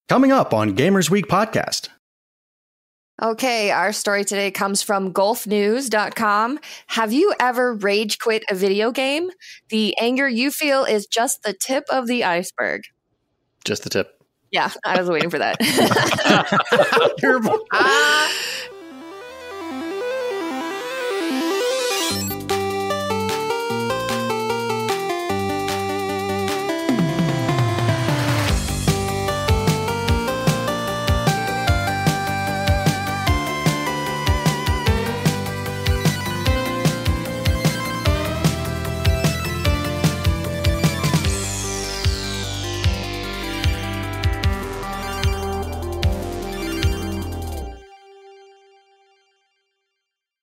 Coming up on Gamers Week podcast. Okay, our story today comes from golfnews.com. Have you ever rage quit a video game? The anger you feel is just the tip of the iceberg. Just the tip. Yeah, I was waiting for that.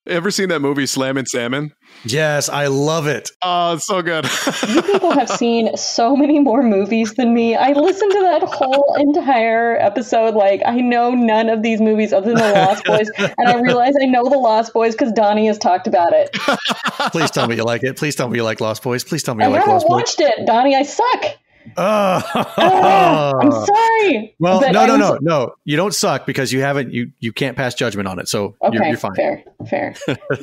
Ever seen that movie Slammin' Salmon? Yes, I love it. Oh, it's so good. You people have seen so many more movies than me. I listened to that whole entire episode. Like, I know none of these movies other than The Lost Boys. And I realize I know The Lost Boys because Donnie has talked about it. Please tell me you like it. Please tell me you like Lost Boys. Please tell me you like Lost Boys. I haven't watched it, Donnie. I suck. I'm sorry. Well, no. You don't suck because you haven't. You can't pass judgment on it. So okay, you're fine. Fair.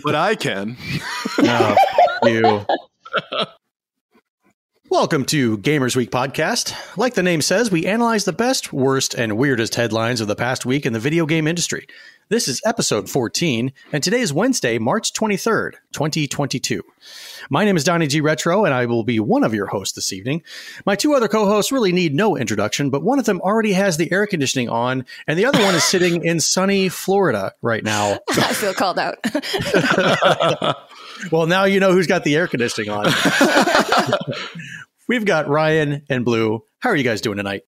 But I can. No, you. Welcome to Gamers Week podcast. Like the name says, we analyze the best, worst, and weirdest headlines of the past week in the video game industry. This is episode 14, and today is Wednesday, March 23rd, 2022. My name is Donnie G. Retro, and I will be one of your hosts this evening. My two other co-hosts really need no introduction, but one of them already has the air conditioning on, and the other one is sitting in sunny Florida right now. I feel called out. Well, now you know who's got the air conditioning on. We've got Ryan and Blue. How are you guys doing tonight?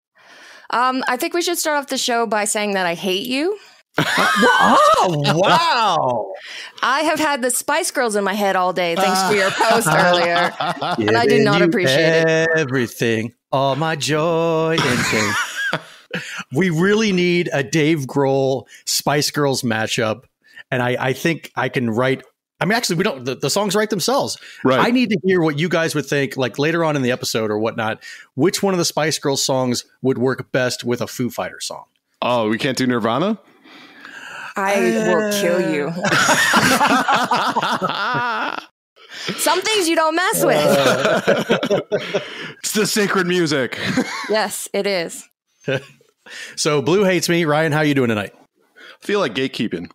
I think we should start off the show by saying that I hate you. Oh, wow. I have had the Spice Girls in my head all day thanks to your post earlier. And I do not appreciate it. Everything, all my joy and pain. We really need a Dave Grohl Spice Girls matchup. And I think I can write. I mean, actually, we don't. The songs write themselves. Right. I need to hear what you guys would think, like later on in the episode or whatnot. Which one of the Spice Girls songs would work best with a Foo Fighters song? Oh, we can't do Nirvana? I will kill you. Some things you don't mess with. It's the sacred music. Yes, it is. So Blue hates me. Ryan, how you doing tonight? I feel like gatekeeping.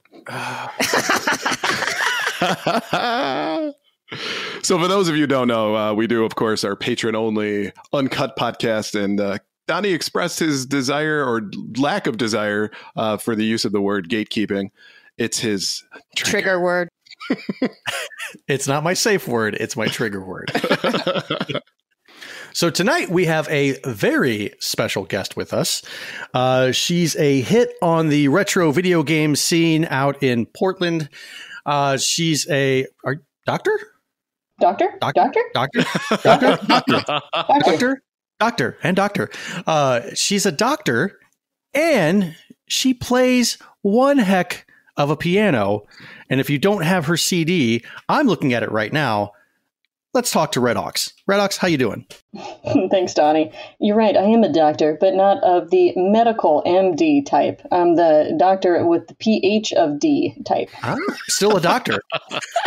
So for those of you who don't know, we do, of course, our patron-only uncut podcast, and Donnie expressed his desire or lack of desire for the use of the word gatekeeping. It's his trigger word. It's not my safe word. It's my trigger word. So tonight we have a very special guest with us. She's a hit on the retro video game scene out in Portland. She's a doctor. She's a doctor, and she plays one heck of a piano. And if you don't have her CD, I'm looking at it right now. Let's talk to RedAux. RedAux, how you doing? Thanks, Donnie. You're right. I am a doctor, but not of the medical MD type. I'm the doctor with the PH of D type. I'm still a doctor.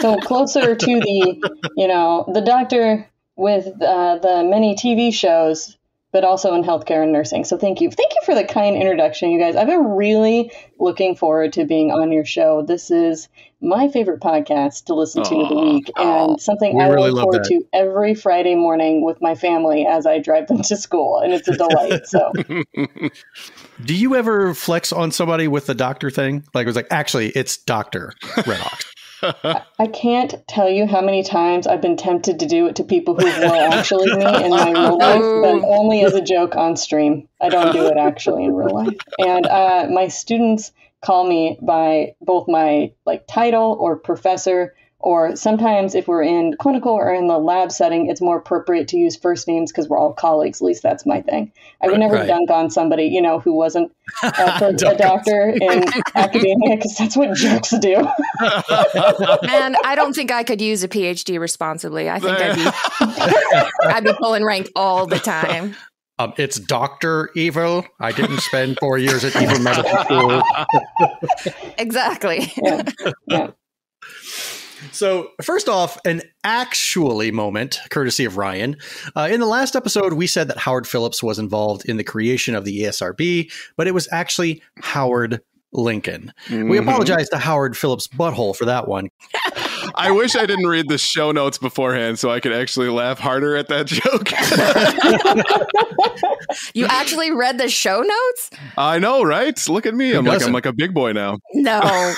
So closer to the doctor with the many TV shows, but also in healthcare and nursing. So thank you. Thank you for the kind introduction, you guys. I've been really looking forward to being on your show. This is my favorite podcast to listen to of the week, and something I look forward to every Friday morning with my family as I drive them to school, and it's a delight. So, do you ever flex on somebody with the doctor thing? Like, it was like, actually, it's Dr. RedAux. I can't tell you how many times I've been tempted to do it to people who were actually me in my real life, but only as a joke on stream. I don't do it actually in real life. And my students call me by both my title or professor, or sometimes if we're in clinical or in the lab setting, it's more appropriate to use first names because we're all colleagues. At least that's my thing. I would never dunk on somebody, who wasn't a doctor in academia, because that's what jokes do. And I don't think I could use a PhD responsibly. I think I'd be pulling rank all the time. It's Dr. Evil. I didn't spend 4 years at Evil Medical School. Exactly. Yeah. So, first off, an actually moment, courtesy of Ryan. In the last episode, we said that Howard Phillips was involved in the creation of the ESRB, but it was actually Howard Lincoln. Mm-hmm. We apologize to Howard Phillips' butthole for that one. I wish I didn't read the show notes beforehand so I could actually laugh harder at that joke. You actually read the show notes? I know, right? Look at me. I'm like a big boy now. No.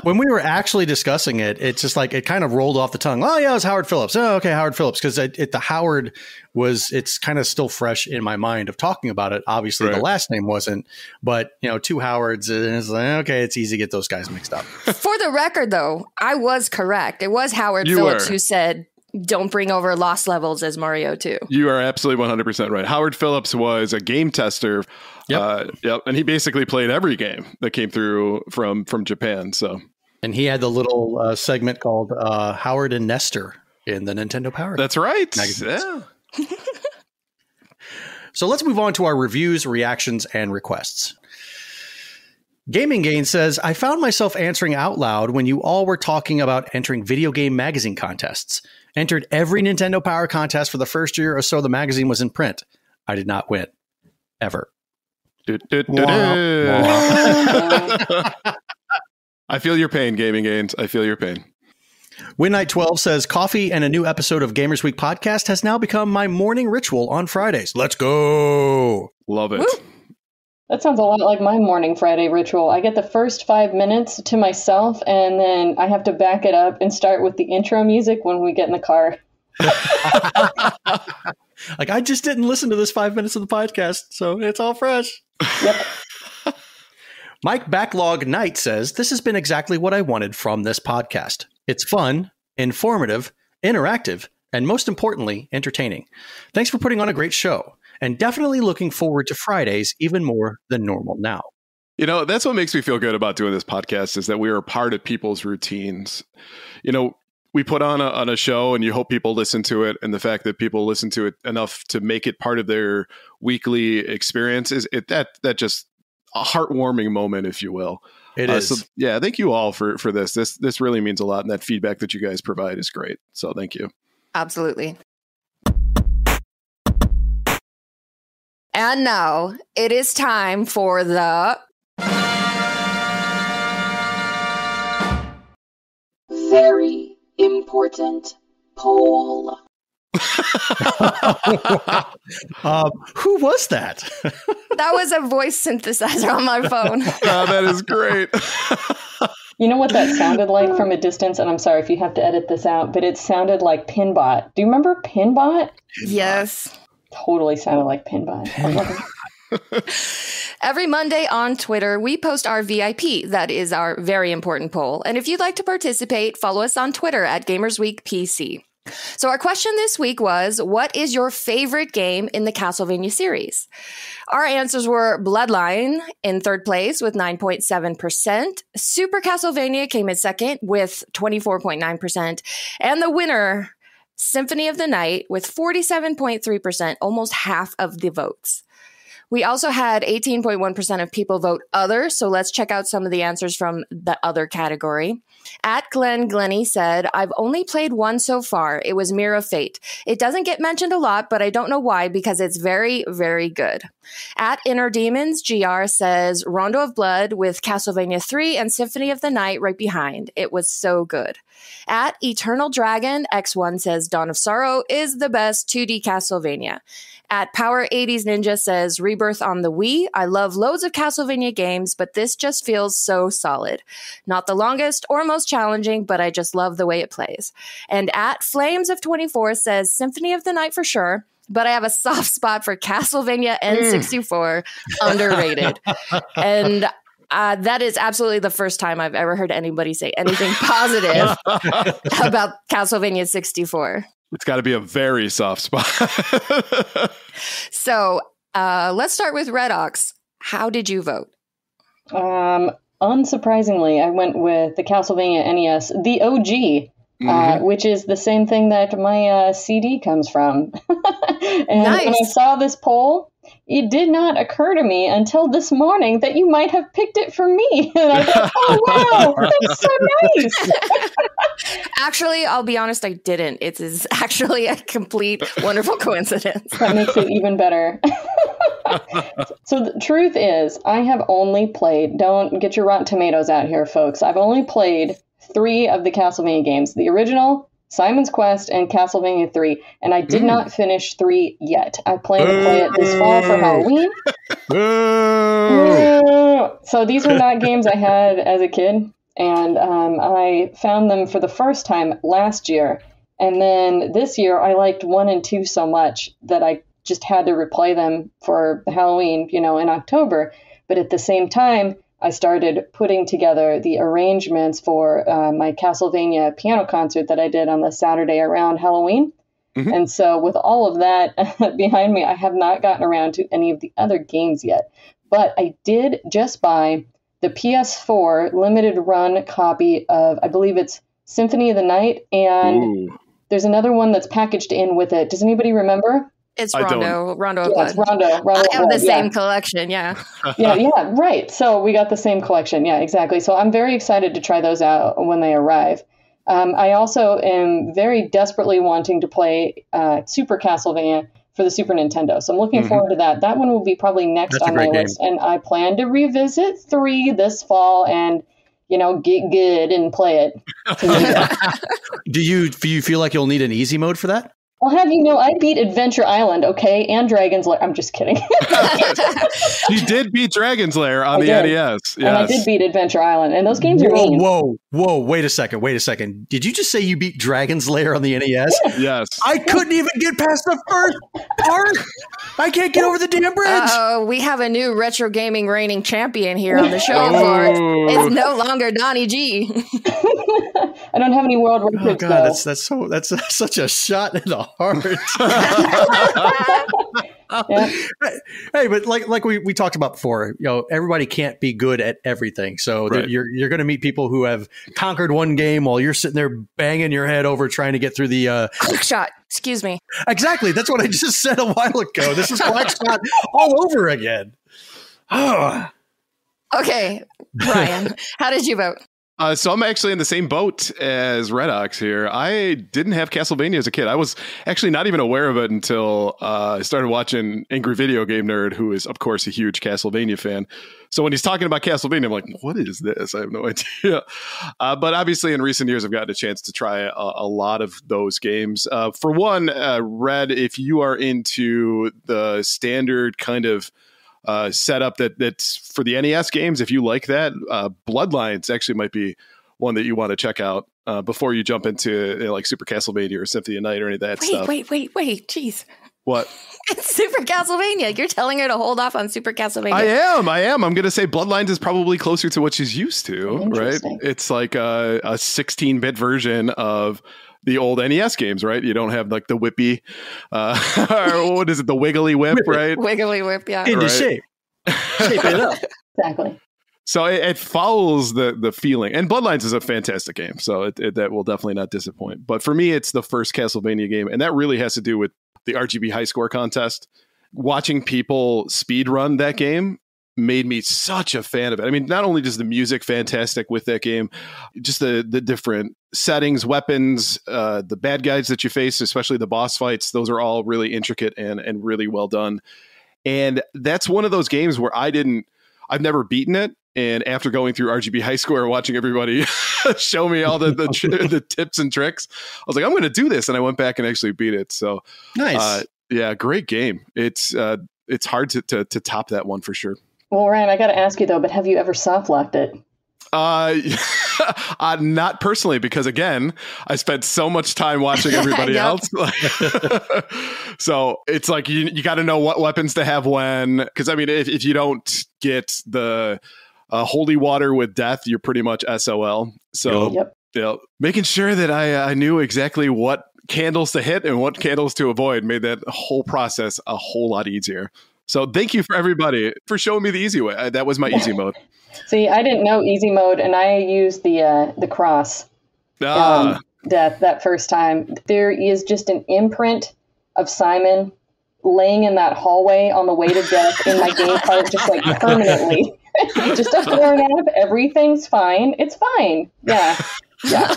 When we were actually discussing it, it's just like it kind of rolled off the tongue. Oh, yeah, it was Howard Phillips. Oh, okay, Howard Phillips. Because the Howard it's kind of still fresh in my mind of talking about it. Obviously, right. The last name wasn't. But, two Howards, it's like, okay, it's easy to get those guys mixed up. For the record, though, I was correct. It was Howard Phillips who said, don't bring over lost levels as Mario 2. You are absolutely 100% right. Howard Phillips was a game tester. Yep. And he basically played every game that came through from Japan. And he had the little segment called Howard and Nestor in the Nintendo Power. That's right. Magazines. Yeah. So let's move on to our reviews, reactions, and requests. Gaming Gain says, I found myself answering out loud when you all were talking about entering video game magazine contests. Entered every Nintendo Power contest for the first year or so the magazine was in print. I did not win. Ever. I feel your pain, Gaming Gains. I feel your pain. Winnight12 says, coffee and a new episode of Gamers Week podcast has now become my morning ritual on Fridays. Let's go. Love it. Woo. That sounds a lot like my morning Friday ritual. I get the first 5 minutes to myself, and then I have to back it up and start with the intro music when we get in the car. Like, I just didn't listen to this 5 minutes of the podcast, so it's all fresh. Yep. Mike Backlog Knight says, this has been exactly what I wanted from this podcast. It's fun, informative, interactive, and most importantly, entertaining. Thanks for putting on a great show, and definitely looking forward to Fridays even more than normal now. That's what makes me feel good about doing this podcast is that we are a part of people's routines. We put on a show and you hope people listen to it. And the fact that people listen to it enough to make it part of their weekly experience is that just a heartwarming moment, if you will. It is. So, yeah, thank you all for this. This really means a lot. And that feedback that you guys provide is great. So thank you. Absolutely. And now it is time for the very important poll. Who was that? That was a voice synthesizer on my phone. Oh, that is great. You know what that sounded like from a distance? And I'm sorry if you have to edit this out, but it sounded like Pinbot. Do you remember Pinbot? Yes. Totally sounded like Pinbot. Every Monday on Twitter, we post our VIP. That is our very important poll. And if you'd like to participate, follow us on Twitter at GamersWeekPC. So our question this week was, what is your favorite game in the Castlevania series? Our answers were Bloodline in third place with 9.7%. Super Castlevania came in second with 24.9%. And the winner, Symphony of the Night, with 47.3%, almost half of the votes. We also had 18.1% of people vote other, so let's check out some of the answers from the other category. At Glenny said, I've only played one so far. It was Mirror of Fate. It doesn't get mentioned a lot, but I don't know why, because it's very, very good. At Inner Demons, GR says, Rondo of Blood with Castlevania 3 and Symphony of the Night right behind. It was so good. At Eternal Dragon, X1 says, Dawn of Sorrow is the best 2D Castlevania. At Power 80s Ninja says, Rebirth on the Wii. I love loads of Castlevania games, but this just feels so solid. Not the longest or most challenging, but I just love the way it plays. And at Flames of 24 says, Symphony of the Night for sure, but I have a soft spot for Castlevania N64, underrated. And that is absolutely the first time I've ever heard anybody say anything positive about Castlevania 64. It's got to be a very soft spot. So let's start with RedAux. How did you vote? Unsurprisingly, I went with the Castlevania NES, the OG. which is the same thing that my CD comes from. And Nice. when I saw this poll, it did not occur to me until this morning that you might have picked it for me. And I thought, oh, wow, that's so nice. Actually, I'll be honest, I didn't. It is actually a complete wonderful coincidence. That makes it even better. So the truth is, I have only played, don't get your Rotten Tomatoes out here, folks. I've only played 3 of the Castlevania games. The original, Simon's Quest, and Castlevania 3. And I did not finish 3 yet. I plan to play it this fall for Halloween. So these are not games I had as a kid. And I found them for the first time last year. And then this year, I liked 1 and 2 so much that I just had to replay them for Halloween, in October. But at the same time, I started putting together the arrangements for my Castlevania piano concert that I did on the Saturday around Halloween. Mm-hmm. And so with all of that behind me, I have not gotten around to any of the other games yet. But I did just buy the PS4 limited run copy of, I believe it's Symphony of the Night. And there's another one that's packaged in with it. Does anybody remember? It's Rondo of Blood. It's Rondo I have the Blood, same collection, yeah. yeah, right. So we got the same collection. Yeah, exactly. So I'm very excited to try those out when they arrive. I also am very desperately wanting to play Super Castlevania for the Super Nintendo. So I'm looking forward to that. That one will be probably next on my list. And I plan to revisit 3 this fall and, get good and play it. Do you feel like you'll need an easy mode for that? I'll have you know, I beat Adventure Island, okay, and Dragon's Lair. I'm just kidding. You did beat Dragon's Lair on the NES. Yes. And I did beat Adventure Island, and those games are mean. Whoa, wait a second. Did you just say you beat Dragon's Lair on the NES? Yes. I couldn't even get past the first part. I can't get over the damn bridge. We have a new retro gaming reigning champion here on the show floor. It's no longer Donnie G. I don't have any world records. Oh God, that's such a shot in the heart. Hey, but like we talked about before, everybody can't be good at everything. So you're going to meet people who have conquered one game while you're sitting there banging your head over trying to get through the quick shot. Excuse me. Exactly. That's what I just said a while ago. This is quick shot all over again. Okay, Brian, how did you vote? So I'm actually in the same boat as RedAux here. I didn't have Castlevania as a kid. I was actually not even aware of it until I started watching Angry Video Game Nerd, who is, of course, a huge Castlevania fan. So when he's talking about Castlevania, I'm like, what is this? I have no idea. But obviously, in recent years, I've gotten a chance to try a lot of those games. For one, Red, if you are into the standard kind of setup that's for the NES games, if you like that, Bloodlines actually might be one that you want to check out before you jump into like Super Castlevania or Symphony of the Night or any of that stuff. Wait, jeez. What? It's Super Castlevania. You're telling her to hold off on Super Castlevania. I am. I'm going to say Bloodlines is probably closer to what she's used to, right? It's like a 16-bit version of the old NES games, right? You don't have like the whippy, or what is it? The wiggly whip, right? Wiggly whip, yeah. Into shape. Shape it up. Exactly. So it follows the feeling. And Bloodlines is a fantastic game. So that will definitely not disappoint. But for me, it's the first Castlevania game. And that really has to do with the RGB high score contest. Watching people speedrun that game made me such a fan of it. I mean, not only just the music fantastic with that game, just the different settings, weapons, the bad guys that you face, especially the boss fights, those are all really intricate and really well done. And that's one of those games where I've never beaten it. And after going through RGB high score, watching everybody show me all the tips and tricks, I was like, I'm going to do this. And I went back and actually beat it. So nice. Yeah, great game. It's hard to top that one for sure. Well, Ryan, I got to ask you though, but have you ever soft locked it? Not personally, because again, I spent so much time watching everybody else. So it's like you got to know what weapons to have when. Because I mean, if you don't get the holy water with death, you're pretty much SOL. So making sure that I knew exactly what candles to hit and what candles to avoid made that whole process a whole lot easier. So thank you for everybody for showing me the easy way. That was my easy mode. See, I didn't know easy mode, and I used the cross. death that first time. There is just an imprint of Simon laying in that hallway on the way to death in my game cart, just like permanently. Just a 4.5. Everything's fine. It's fine. Yeah. Yeah.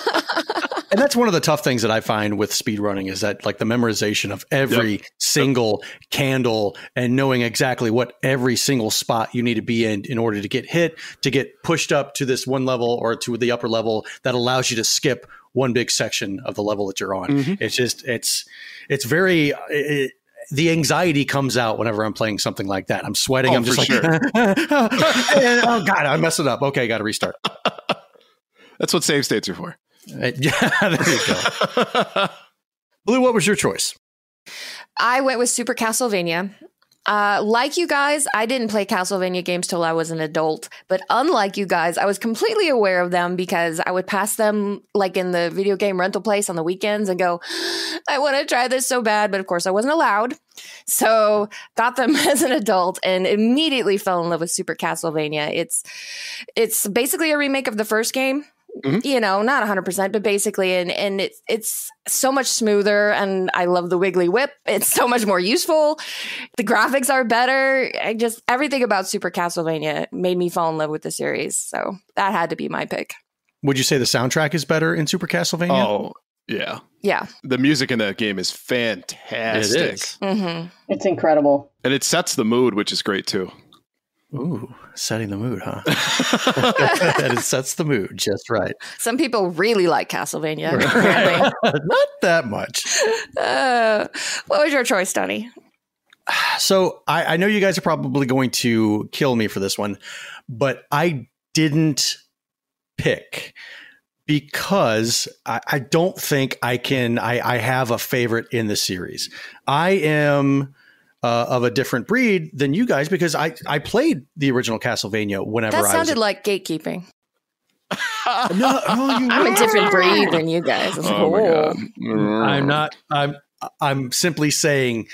And that's one of the tough things that I find with speedrunning is that like the memorization of every single candle and knowing exactly what every single spot you need to be in order to get hit, to get pushed up to this one level or to the upper level that allows you to skip one big section of the level that you're on. Mm-hmm. It's just, it's very, the anxiety comes out whenever I'm playing something like that. I'm sweating. I'm just like, oh God, I messed it up. Okay, got to restart. That's what save states are for. Yeah, there you go. Blue, what was your choice? I went with Super Castlevania. Like you guys, I didn't play Castlevania games till I was an adult. But unlike you guys, I was completely aware of them because I would pass them like in the video game rental place on the weekends and go, I want to try this so bad. But of course, I wasn't allowed. So got them as an adult and immediately fell in love with Super Castlevania. It's basically a remake of the first game. Mm-hmm. You know, not 100%, but basically, and it's so much smoother, and I love the wiggly whip. It's so much more useful. The graphics are better. Everything about Super Castlevania made me fall in love with the series. So that had to be my pick. Would you say the soundtrack is better in Super Castlevania? Oh, yeah. Yeah. The music in that game is fantastic. It is. Mm-hmm. It's incredible. And it sets the mood, which is great too. Ooh, setting the mood, huh? It sets the mood just right. Some people really like Castlevania. Not that much. What was your choice, Donnie? So I know you guys are probably going to kill me for this one, but I didn't pick because I don't think I have a favorite in the series. I am... of a different breed than you guys because I played the original Castlevania whenever that sounded like gatekeeping. No, I'm a different breed than you guys. My God. I'm not. I'm simply saying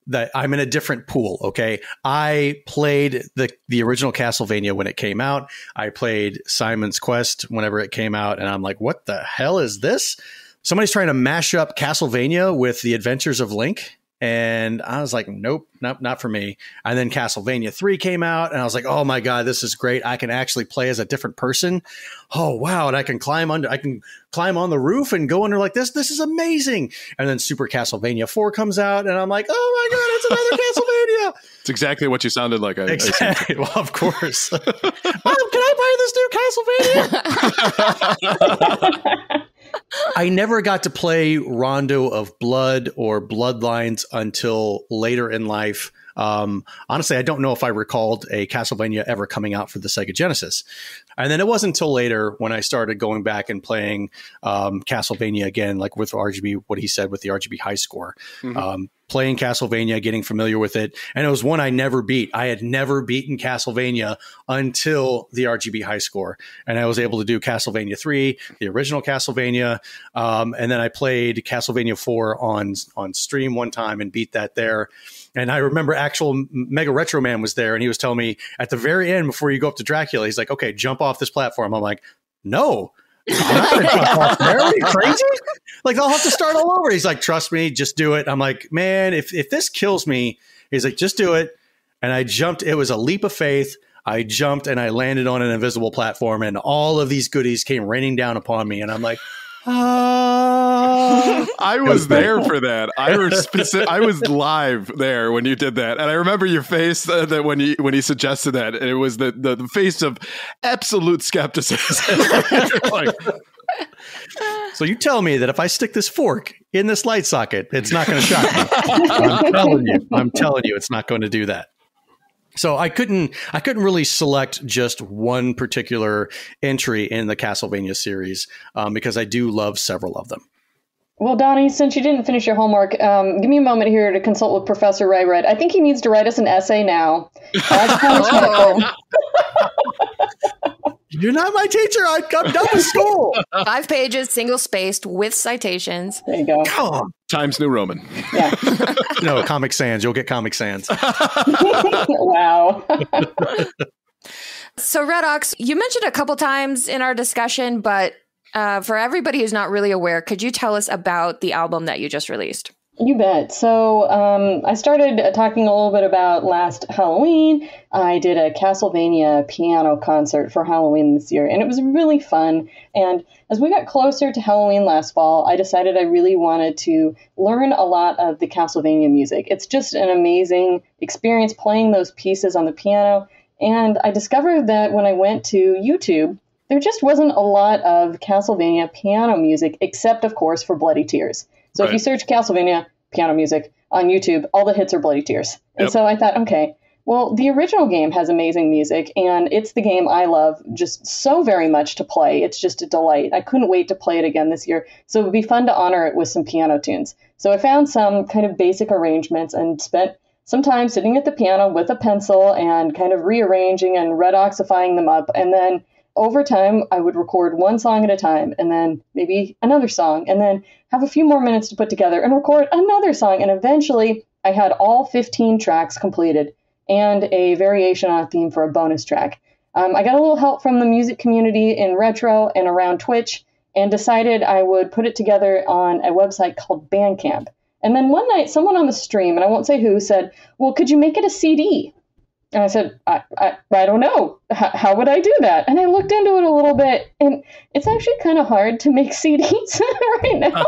that I'm in a different pool. Okay, I played the original Castlevania when it came out. I played Simon's Quest whenever it came out, and I'm like, what the hell is this? Somebody's trying to mash up Castlevania with the Adventures of Link. And I was like, nope, not for me. And then Castlevania 3 came out and I was like, oh my God, this is great. I can actually play as a different person. Oh, wow. And I can climb on the roof and go under like this. This is amazing. And then Super Castlevania 4 comes out and I'm like, oh my God, it's another Castlevania. It's exactly what you sounded like. Exactly. Well, of course. Mom, can I buy this new Castlevania? I never got to play Rondo of Blood or Bloodlines until later in life. Honestly, I don't know if I recalled a Castlevania ever coming out for the Sega Genesis. And then it wasn't until later when I started going back and playing Castlevania again, like with RGB, what he said with the RGB high score. Mm-hmm. Playing Castlevania, getting familiar with it. And it was one I never beat. I had never beaten Castlevania until the RGB high score. And I was able to do Castlevania 3, the original Castlevania. And then I played Castlevania 4 on stream one time and beat that there. And I remember actual Mega Retro Man was there and he was telling me at the very end before you go up to Dracula, he's like, okay, jump off this platform. I'm like, no. I'm not gonna jump off there. Are you crazy? Like, I'll have to start all over. He's like, trust me, just do it. I'm like, man, if this kills me, he's like, just do it. And I jumped. It was a leap of faith. I jumped and I landed on an invisible platform and all of these goodies came raining down upon me. And I'm like, I was there for that. I was live there when you did that, and I remember your face that when he suggested that, and it was the face of absolute skepticism. Like, so you tell me that if I stick this fork in this light socket, it's not going to shock me. I'm telling you, it's not going to do that. So I couldn't really select just one particular entry in the Castlevania series because I do love several of them. Well, Donnie, since you didn't finish your homework, give me a moment here to consult with Professor Ryebread. I think he needs to write us an essay now. You're not my teacher. I'm done with school. 5 pages, single-spaced, with citations. There you go. Come on. Times New Roman. Yeah. No, Comic Sans. You'll get Comic Sans. Wow. So, RedAux, you mentioned a couple times in our discussion, but For everybody who's not really aware, could you tell us about the album that you just released? You bet. So I started talking a little bit about last Halloween. I did a Castlevania piano concert for Halloween this year, and it was really fun. And as we got closer to Halloween last fall, I decided I really wanted to learn a lot of the Castlevania music. It's just an amazing experience playing those pieces on the piano. And I discovered that when I went to YouTube, there just wasn't a lot of Castlevania piano music, except, of course, for Bloody Tears. So if you search Castlevania piano music on YouTube, all the hits are Bloody Tears. And so I thought, okay, well, the original game has amazing music, and it's the game I love just so very much to play. It's just a delight. I couldn't wait to play it again this year. So it would be fun to honor it with some piano tunes. So I found some kind of basic arrangements and spent some time sitting at the piano with a pencil and kind of rearranging and RedAuxifying them up. And then over time, I would record one song at a time, and then maybe another song, and then have a few more minutes to put together and record another song. And eventually, I had all 15 tracks completed and a variation on a theme for a bonus track. I got a little help from the music community in Retro and around Twitch, and decided I would put it together on a website called Bandcamp. And then one night, someone on the stream, and I won't say who, said, well, could you make it a CD? And I said, I don't know. How would I do that? And I looked into it a little bit, and it's actually kind of hard to make CDs right now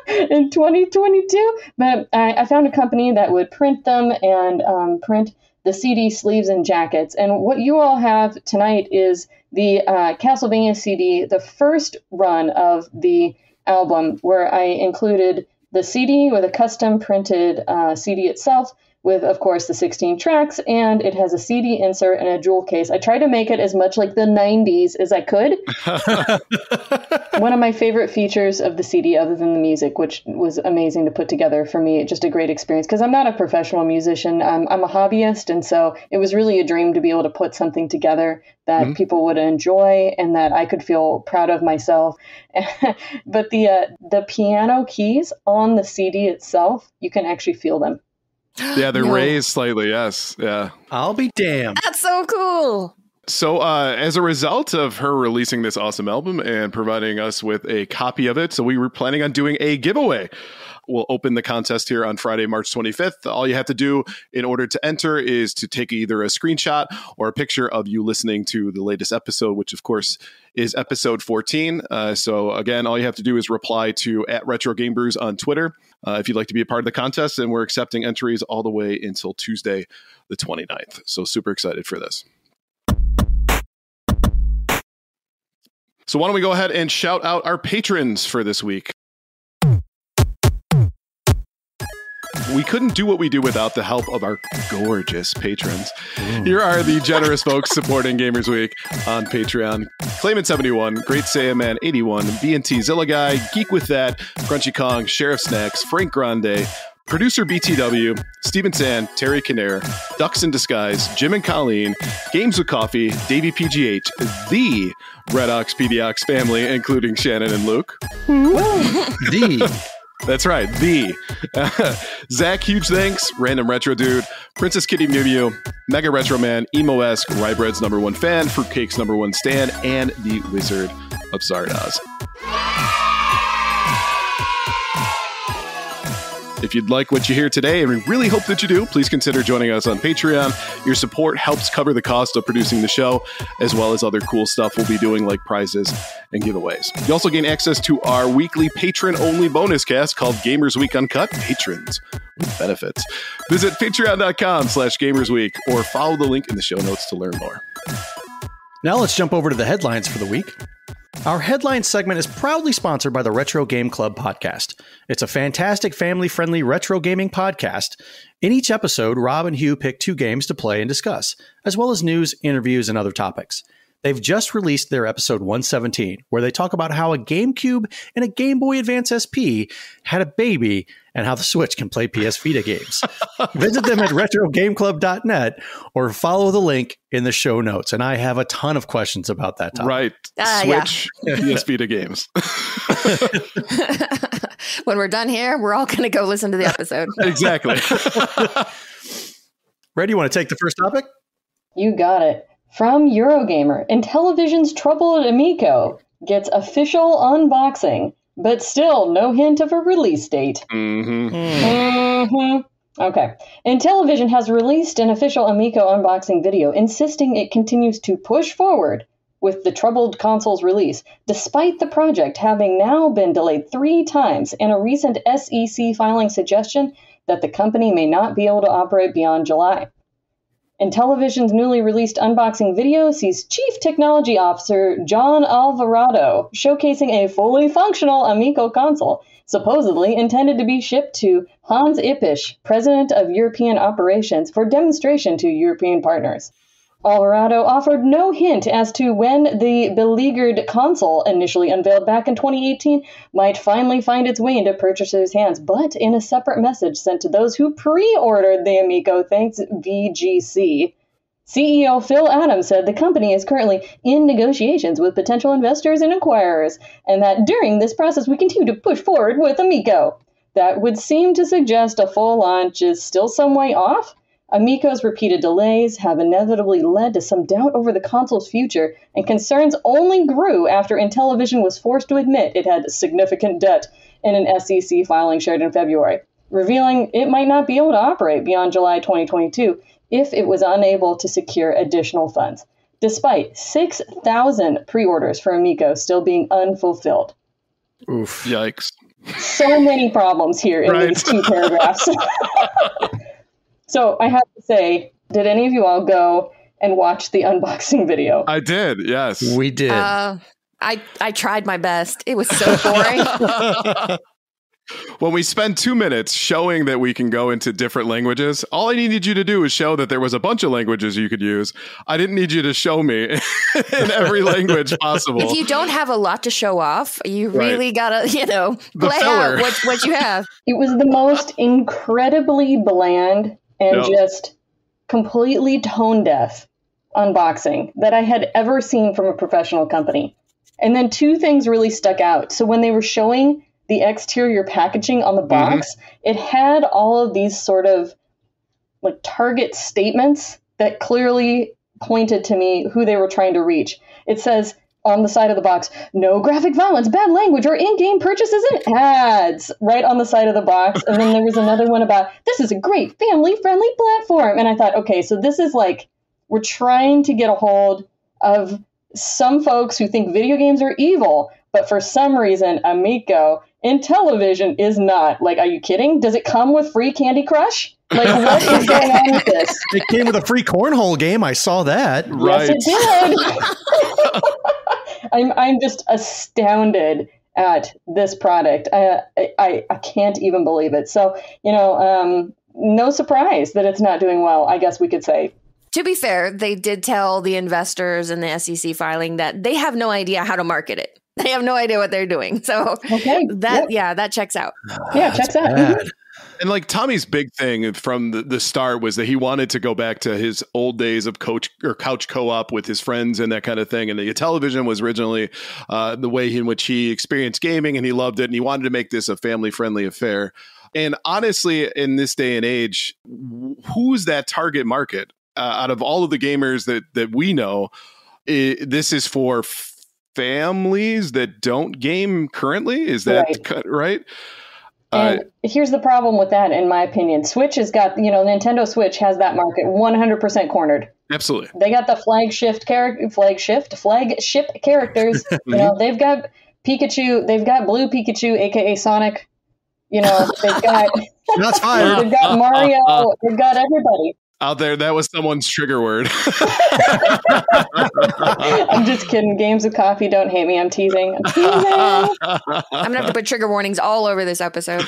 in 2022. But I found a company that would print them and print the CD sleeves and jackets. And what you all have tonight is the Castlevania CD, the first run of the album, where I included the CD with a custom printed CD itself, with, of course, the 16 tracks, and it has a CD insert and a jewel case. I tried to make it as much like the 90s as I could. One of my favorite features of the CD, other than the music, which was amazing to put together for me, just a great experience, because I'm not a professional musician. I'm a hobbyist, and so it was really a dream to be able to put something together that people would enjoy and that I could feel proud of myself. But the piano keys on the CD itself, you can actually feel them. Yeah, they're raised slightly, yes. Yeah. I'll be damned. That's so cool. So as a result of her releasing this awesome album and providing us with a copy of it, so we were planning on doing a giveaway. We'll open the contest here on Friday, March 25th. All you have to do in order to enter is to take either a screenshot or a picture of you listening to the latest episode, which of course is episode 14. So again, all you have to do is reply to @RetroGameBrews on Twitter if you'd like to be a part of the contest. And we're accepting entries all the way until Tuesday, the 29th. So super excited for this. So why don't we go ahead and shout out our patrons for this week. We couldn't do what we do without the help of our gorgeous patrons. Here are the generous folks supporting Gamers Week on Patreon. Claimant71, Great Saiyan Man 81, BNT Zilla Guy, Geek With That, Crunchy Kong, Sheriff Snacks, Frank Grande, Producer BTW, Steven Sand, Terry Kinnair, Ducks in Disguise, Jim and Colleen, Games with Coffee, Davey PGH, the RedAux PDX family, including Shannon and Luke. That's right, the Zach, huge thanks, Random Retro Dude, Princess Kitty Mew Mew, Mega Retro Man, Emo-esque, Ryebread's #1 fan, Fruitcake's #1 stan, and the Wizard of Zardoz. If you'd like what you hear today, and we really hope that you do, please consider joining us on Patreon. Your support helps cover the cost of producing the show, as well as other cool stuff we'll be doing like prizes and giveaways. You also gain access to our weekly patron-only bonus cast called Gamers Week Uncut, Patrons with Benefits. Visit patreon.com/GamersWeek or follow the link in the show notes to learn more. Now let's jump over to the headlines for the week. Our headline segment is proudly sponsored by the Retro Game Club podcast. It's a fantastic family-friendly retro gaming podcast. In each episode, Rob and Hugh pick 2 games to play and discuss, as well as news, interviews, and other topics. They've just released their episode 117, where they talk about how a GameCube and a Game Boy Advance SP had a baby and how the Switch can play PS Vita games. Visit them at retrogameclub.net or follow the link in the show notes. And I have a ton of questions about that topic. Right. Switch PS Vita games. When we're done here, we're all going to go listen to the episode. Exactly. Red, you want to take the first topic? You got it. From Eurogamer, Intellivision's troubled Amico gets official unboxing, but still no hint of a release date. Okay. Intellivision has released an official Amico unboxing video, insisting it continues to push forward with the troubled console's release, despite the project having now been delayed 3 times and a recent SEC filing suggestion that the company may not be able to operate beyond July. Intellivision's newly released unboxing video sees Chief Technology Officer John Alvarado showcasing a fully functional Amico console, supposedly intended to be shipped to Hans Ippisch, President of European Operations, for demonstration to European partners. Alvarado offered no hint as to when the beleaguered console, initially unveiled back in 2018, might finally find its way into purchasers' hands, but in a separate message sent to those who pre-ordered the Amico thanks VGC, CEO Phil Adams said the company is currently in negotiations with potential investors and acquirers, and that during this process we continue to push forward with Amico. That would seem to suggest a full launch is still some way off. Amico's repeated delays have inevitably led to some doubt over the console's future, and concerns only grew after Intellivision was forced to admit it had significant debt in an SEC filing shared in February, revealing it might not be able to operate beyond July 2022 if it was unable to secure additional funds, despite 6,000 pre-orders for Amico still being unfulfilled. Oof. Yikes. So many problems here in these 2 paragraphs. So I have to say, did any of you all go and watch the unboxing video? I did, yes. We did. I tried my best. It was so boring. When we spend 2 minutes showing that we can go into different languages, all I needed you to do was show that there was a bunch of languages you could use. I didn't need you to show me in every language possible. If you don't have a lot to show off, you really gotta, play out what you have. It was the most incredibly bland and just completely tone deaf unboxing that I had ever seen from a professional company. And then 2 things really stuck out. So when they were showing the exterior packaging on the box, it had all of these sort of like target statements that clearly pointed to me who they were trying to reach. It says on the side of the box, no graphic violence, bad language, or in-game purchases and ads, right on the side of the box. And then there was another one about, this is a great family-friendly platform. And I thought, okay, so this is like, we're trying to get a hold of some folks who think video games are evil, but for some reason, Amico, Intellivision is not. Like, are you kidding? Does it come with free Candy Crush? Like, what is going on with this? It came with a free cornhole game. I saw that. Right. Yes, it did. I'm just astounded at this product. I can't even believe it. So, no surprise that it's not doing well, I guess we could say. To be fair, they did tell the investors in the SEC filing that they have no idea how to market it. They have no idea what they're doing. So that checks out. Yeah, checks out. Mm-hmm. And like Tommy's big thing from the start was that he wanted to go back to his old days of couch co-op with his friends and that kind of thing. And the Intellivision was originally the way in which he experienced gaming, and he loved it. And he wanted to make this a family-friendly affair. And honestly, in this day and age, who's that target market? Out of all of the gamers that we know, this is for families that don't game currently. Is that right? And here's the problem with that, in my opinion. Switch has got, Nintendo Switch has that market 100% cornered. Absolutely. They got the flagship characters. They've got Pikachu. They've got Blue Pikachu, aka Sonic. They've got. Shots fired. They've got Mario. They've got everybody. Out there, that was someone's trigger word. I'm just kidding. Games with Coffee, don't hate me. I'm teasing. I'm going to have to put trigger warnings all over this episode.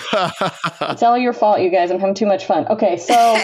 It's all your fault, you guys. I'm having too much fun. Okay, so,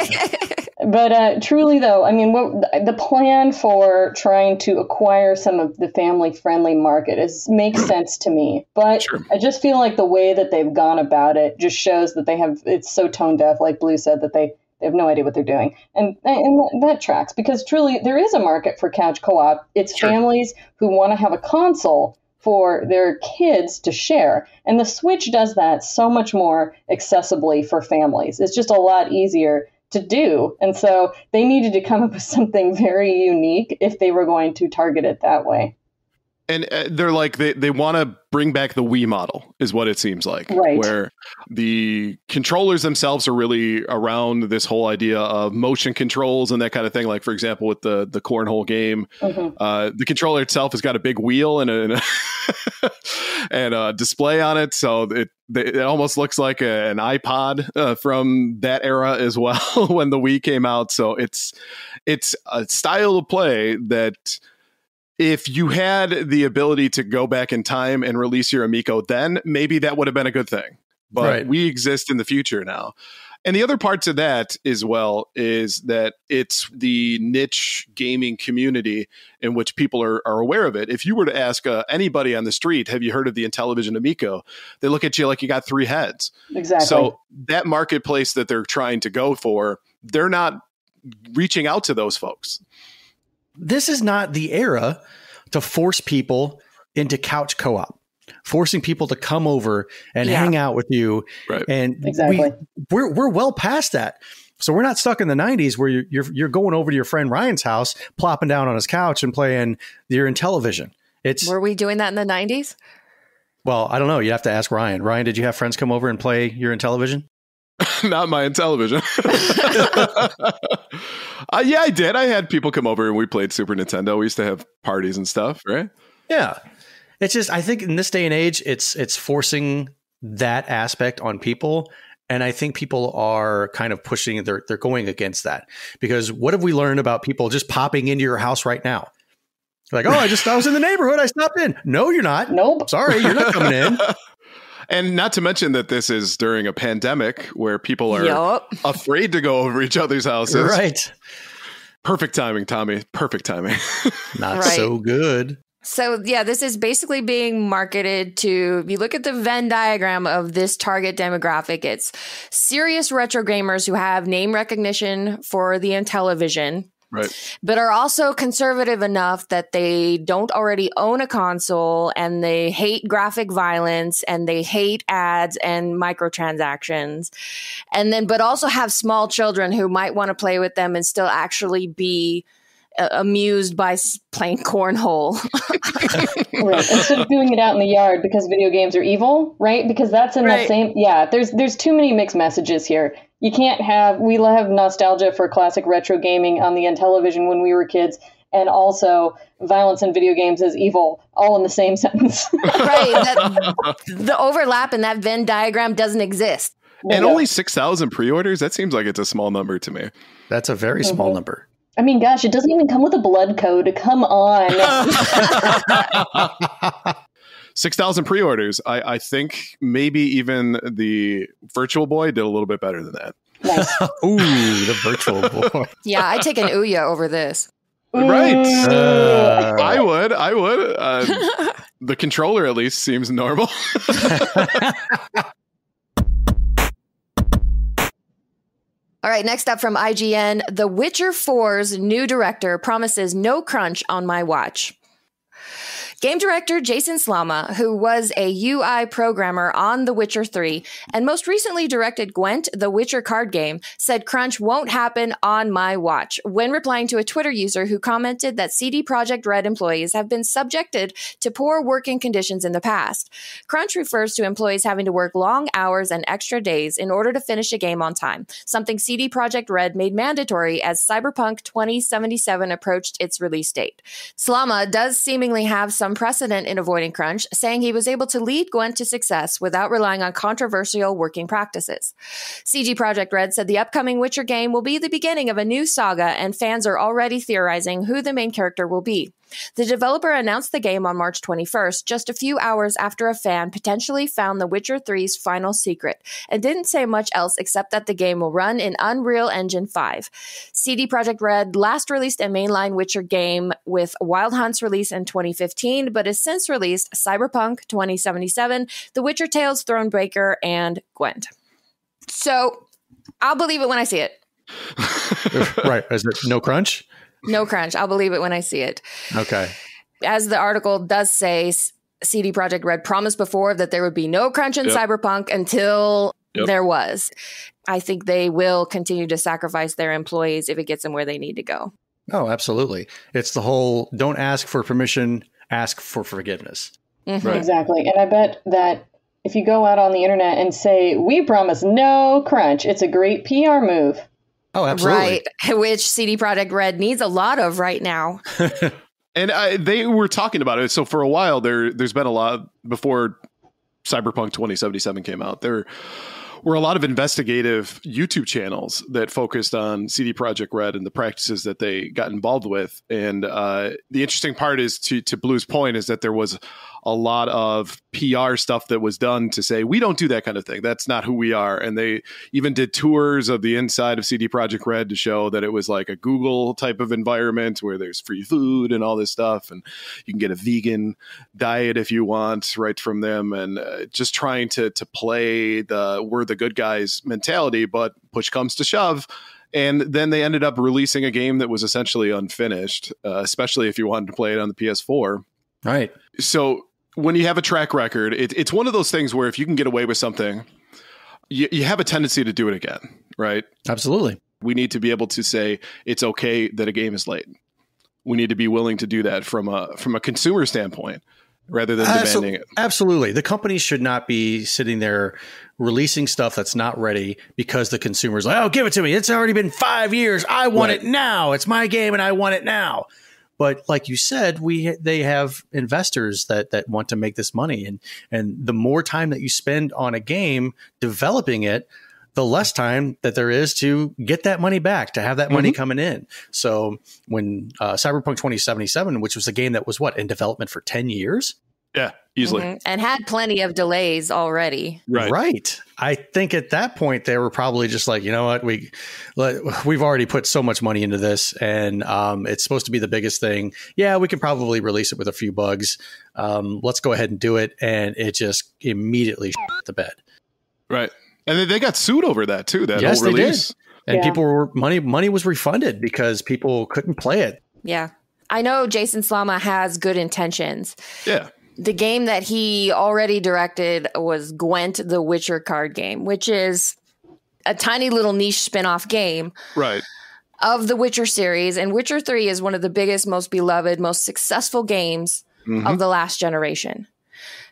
but truly though, I mean, the plan for trying to acquire some of the family-friendly market makes sense to me. But sure. I just feel like the way that they've gone about it just shows that it's so tone deaf, like Blue said, that they have no idea what they're doing. And that tracks, because truly there is a market for couch co-op. It's sure. Families who want to have a console for their kids to share. And the Switch does that so much more accessibly for families. It's just a lot easier to do. And so they needed to come up with something very unique if they were going to target it that way. And they're like, they want to bring back the Wii model is what it seems like, right. Where the controllers themselves are really around this whole idea of motion controls and that kind of thing. Like, for example, with the cornhole game, the controller itself has got a big wheel and a display on it. So it almost looks like an iPod from that era as well when the Wii came out. So it's a style of play that, if you had the ability to go back in time and release your Amico then, maybe that would have been a good thing. But we exist in the future now. And the other part to that as well is that it's the niche gaming community in which people are aware of it. If you were to ask anybody on the street, have you heard of the Intellivision Amico? They look at you like you got three heads. Exactly. So that marketplace that they're trying to go for, they're not reaching out to those folks. This is not the era to force people into couch co-op, forcing people to come over and hang out with you. Right. And exactly. we're well past that. So we're not stuck in the 90s where you're going over to your friend Ryan's house, plopping down on his couch and playing your Intellivision. Were we doing that in the 90s? Well, I don't know. You have to ask Ryan. Ryan, did you have friends come over and play your Intellivision? Not my Intellivision. Yeah, I did. I had people come over and we played Super Nintendo. We used to have parties and stuff, right? Yeah. It's just, I think in this day and age, it's forcing that aspect on people. And I think people are kind of pushing, they're going against that. Because what have we learned about people just popping into your house right now? Like, I was in the neighborhood. I stopped in. No, you're not. Nope. Sorry, you're not coming in. And not to mention that this is during a pandemic where people are afraid to go over each other's houses. Right. Perfect timing, Tommy. Perfect timing. Not so good. So, yeah, this is basically being marketed to, if you look at the Venn diagram of this target demographic, it's serious retro gamers who have name recognition for the Intellivision. Right. But are also conservative enough that they don't already own a console and they hate graphic violence and they hate ads and microtransactions. And then, but also have small children who might want to play with them and still actually be amused by playing cornhole. Right. Instead of doing it out in the yard because video games are evil, right? Because that's in that same, there's too many mixed messages here. You can't we have nostalgia for classic retro gaming on the Intellivision when we were kids, and also violence in video games is evil, all in the same sentence. Right. The overlap in that Venn diagram doesn't exist. And only 6,000 pre-orders? That seems like it's a small number to me. That's a very small number. I mean, gosh, it doesn't even come with a blood code. Come on. 6,000 pre-orders. I think maybe even the Virtual Boy did a little bit better than that. Nice. Ooh, the Virtual Boy. Yeah, I'd take an Ouya over this. Right. I would. The controller at least seems normal. All right, next up from IGN, The Witcher 4's new director promises no crunch on my watch. Game director Jason Slama, who was a UI programmer on The Witcher 3 and most recently directed Gwent, the Witcher card game, said crunch won't happen on my watch when replying to a Twitter user who commented that CD Projekt Red employees have been subjected to poor working conditions in the past. Crunch refers to employees having to work long hours and extra days in order to finish a game on time, something CD Projekt Red made mandatory as Cyberpunk 2077 approached its release date. Slama does seemingly have some precedent in avoiding crunch, saying he was able to lead Gwent to success without relying on controversial working practices. CD Projekt Red said the upcoming Witcher game will be the beginning of a new saga, and fans are already theorizing who the main character will be. The developer announced the game on March 21st, just a few hours after a fan potentially found The Witcher 3's final secret, and didn't say much else except that the game will run in Unreal Engine 5. CD Projekt Red last released a mainline Witcher game with Wild Hunt's release in 2015, but has since released Cyberpunk 2077, The Witcher Tales Thronebreaker, and Gwent. So, I'll believe it when I see it. Right. Is there no crunch? No crunch. I'll believe it when I see it. Okay. As the article does say, CD Projekt Red promised before that there would be no crunch in Cyberpunk until there was. I think they will continue to sacrifice their employees if it gets them where they need to go. Oh, absolutely. It's the whole don't ask for permission ask for forgiveness. Mm-hmm. Right. Exactly. And I bet that if you go out on the internet and say, we promise no crunch, it's a great PR move. Oh, absolutely. Right, which CD Projekt Red needs a lot of right now. And they were talking about it. So for a while, there's been a lot before Cyberpunk 2077 came out. There were a lot of investigative YouTube channels that focused on CD Projekt Red and the practices that they got involved with. And the interesting part is, to Blue's point, is that there was a lot of PR stuff that was done to say, we don't do that kind of thing. That's not who we are. And they even did tours of the inside of CD Projekt Red to show that it was like a Google type of environment where there's free food and all this stuff. And you can get a vegan diet if you want right from them. And just trying to play the we're the good guys mentality, but push comes to shove. And then they ended up releasing a game that was essentially unfinished, especially if you wanted to play it on the PS4. Right. So when you have a track record, it's one of those things where if you can get away with something, you have a tendency to do it again, right? Absolutely. We need to be able to say it's okay that a game is late. We need to be willing to do that from a consumer standpoint rather than demanding it. Absolutely. The companies should not be sitting there releasing stuff that's not ready because the consumer's like, oh, give it to me. It's already been 5 years. I want it now. It's my game and I want it now. But like you said, they have investors that want to make this money. And the more time that you spend on a game developing it, the less time that there is to get that money back, to have that money coming in. So when Cyberpunk 2077, which was a game that was in development for 10 years? Yeah, easily. Mm-hmm. And had plenty of delays already. Right. I think at that point they were probably just like, you know what, we've already put so much money into this, and it's supposed to be the biggest thing. Yeah, we can probably release it with a few bugs. Let's go ahead and do it. And it just immediately shit the bed. Right. And then they got sued over that too. That yes, whole release. They did. And people were money was refunded because people couldn't play it. Yeah. I know Jason Slama has good intentions. Yeah. The game that he already directed was Gwent, the Witcher card game, which is a tiny little niche spin-off game of the Witcher series. And Witcher 3 is one of the biggest, most beloved, most successful games of the last generation.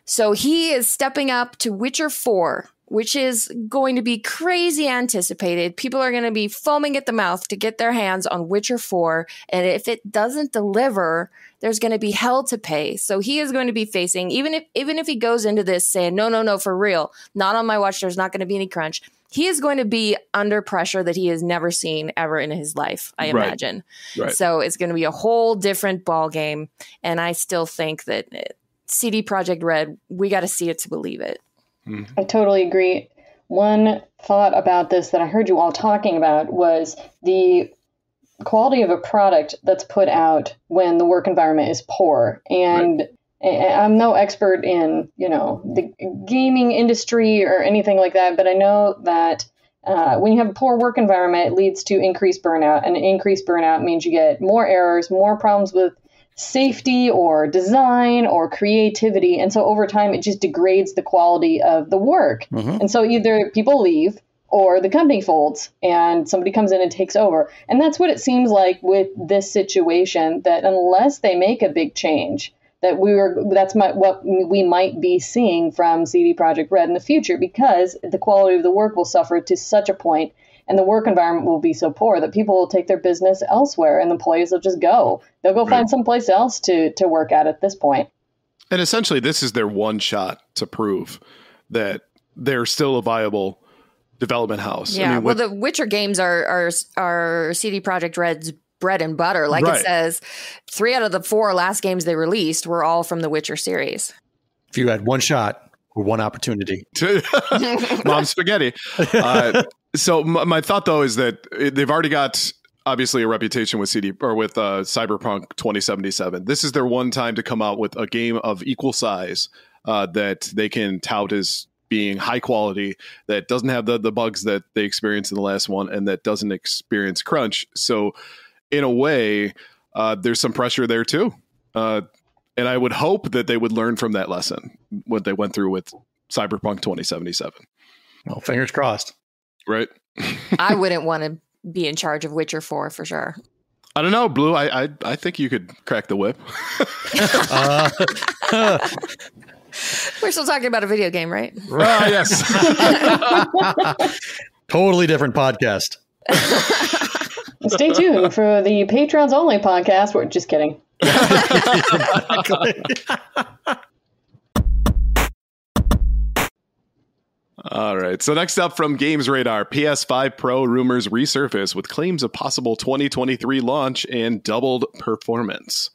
So he is stepping up to Witcher 4, which is going to be crazy anticipated. People are going to be foaming at the mouth to get their hands on Witcher 4. And if it doesn't deliver, there's going to be hell to pay. So he is going to be facing, even if he goes into this saying, no, for real, not on my watch, there's not going to be any crunch. He is going to be under pressure that he has never seen ever in his life, I imagine. Right. So it's going to be a whole different ball game. And I still think that CD Projekt Red, we got to see it to believe it. I totally agree. One thought about this that I heard you all talking about was the quality of a product that's put out when the work environment is poor. And I'm no expert in, the gaming industry or anything like that, but I know that when you have a poor work environment, it leads to increased burnout, and increased burnout means you get more errors, more problems with safety or design or creativity. And so over time, it just degrades the quality of the work. And so either people leave or the company folds and somebody comes in and takes over. And that's what it seems like with this situation, that unless they make a big change, what we might be seeing from CD Projekt Red in the future, because the quality of the work will suffer to such a point and the work environment will be so poor that people will take their business elsewhere and employees will just go. They'll go find someplace else to work at this point. And essentially, this is their one shot to prove that they're still a viable development house. Yeah, the Witcher games are CD Projekt Red's bread and butter. Like it says, 3 out of the 4 last games they released were all from the Witcher series. If you had one shot or one opportunity. Mom spaghetti. So my thought, though, is that they've already got, obviously, a reputation with Cyberpunk 2077. This is their one time to come out with a game of equal size that they can tout as being high quality, that doesn't have the bugs that they experienced in the last one, and that doesn't experience crunch. So in a way, there's some pressure there, too. And I would hope that they would learn from that lesson, what they went through with Cyberpunk 2077. Well, fingers crossed. Right. I wouldn't want to be in charge of Witcher 4 for sure. I don't know, Blue. I think you could crack the whip. We're still talking about a video game, right? Yes. Totally different podcast. Stay tuned for the Patrons only podcast. We're just kidding. All right. So next up from Games Radar, PS5 Pro rumors resurface with claims of possible 2023 launch and doubled performance.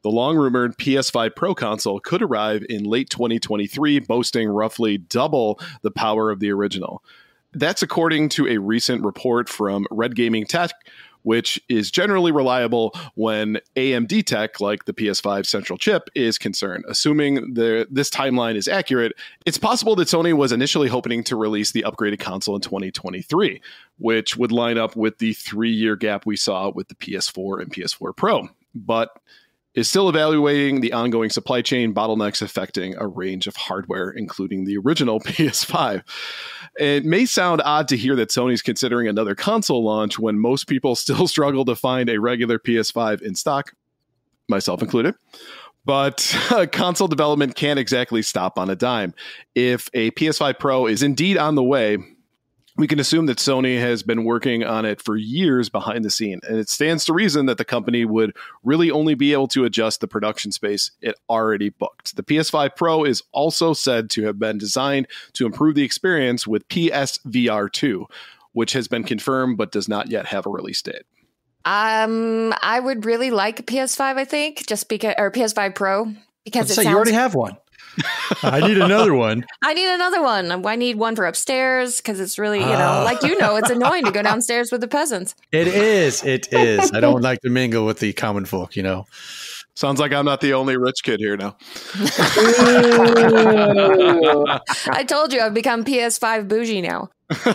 The long-rumored PS5 Pro console could arrive in late 2023, boasting roughly double the power of the original. That's according to a recent report from Red Gaming Tech, which is generally reliable when AMD tech, like the PS5 central chip, is concerned. Assuming this timeline is accurate, it's possible that Sony was initially hoping to release the upgraded console in 2023, which would line up with the 3-year gap we saw with the PS4 and PS4 Pro, but is still evaluating the ongoing supply chain bottlenecks affecting a range of hardware, including the original PS5. It may sound odd to hear that Sony's considering another console launch when most people still struggle to find a regular PS5 in stock, myself included. But console development can't exactly stop on a dime. If a PS5 Pro is indeed on the way, we can assume that Sony has been working on it for years behind the scene, and it stands to reason that the company would really only be able to adjust the production space it already booked. The PS5 Pro is also said to have been designed to improve the experience with PSVR 2, which has been confirmed but does not yet have a release date. I would really like a PS5, I think, just because, or PS5 Pro, because you already have one. I need another one. I need another one. I need one for upstairs because it's really, it's annoying to go downstairs with the peasants. It is. I don't like to mingle with the common folk, Sounds like I'm not the only rich kid here now. I told you I've become PS5 bougie now. But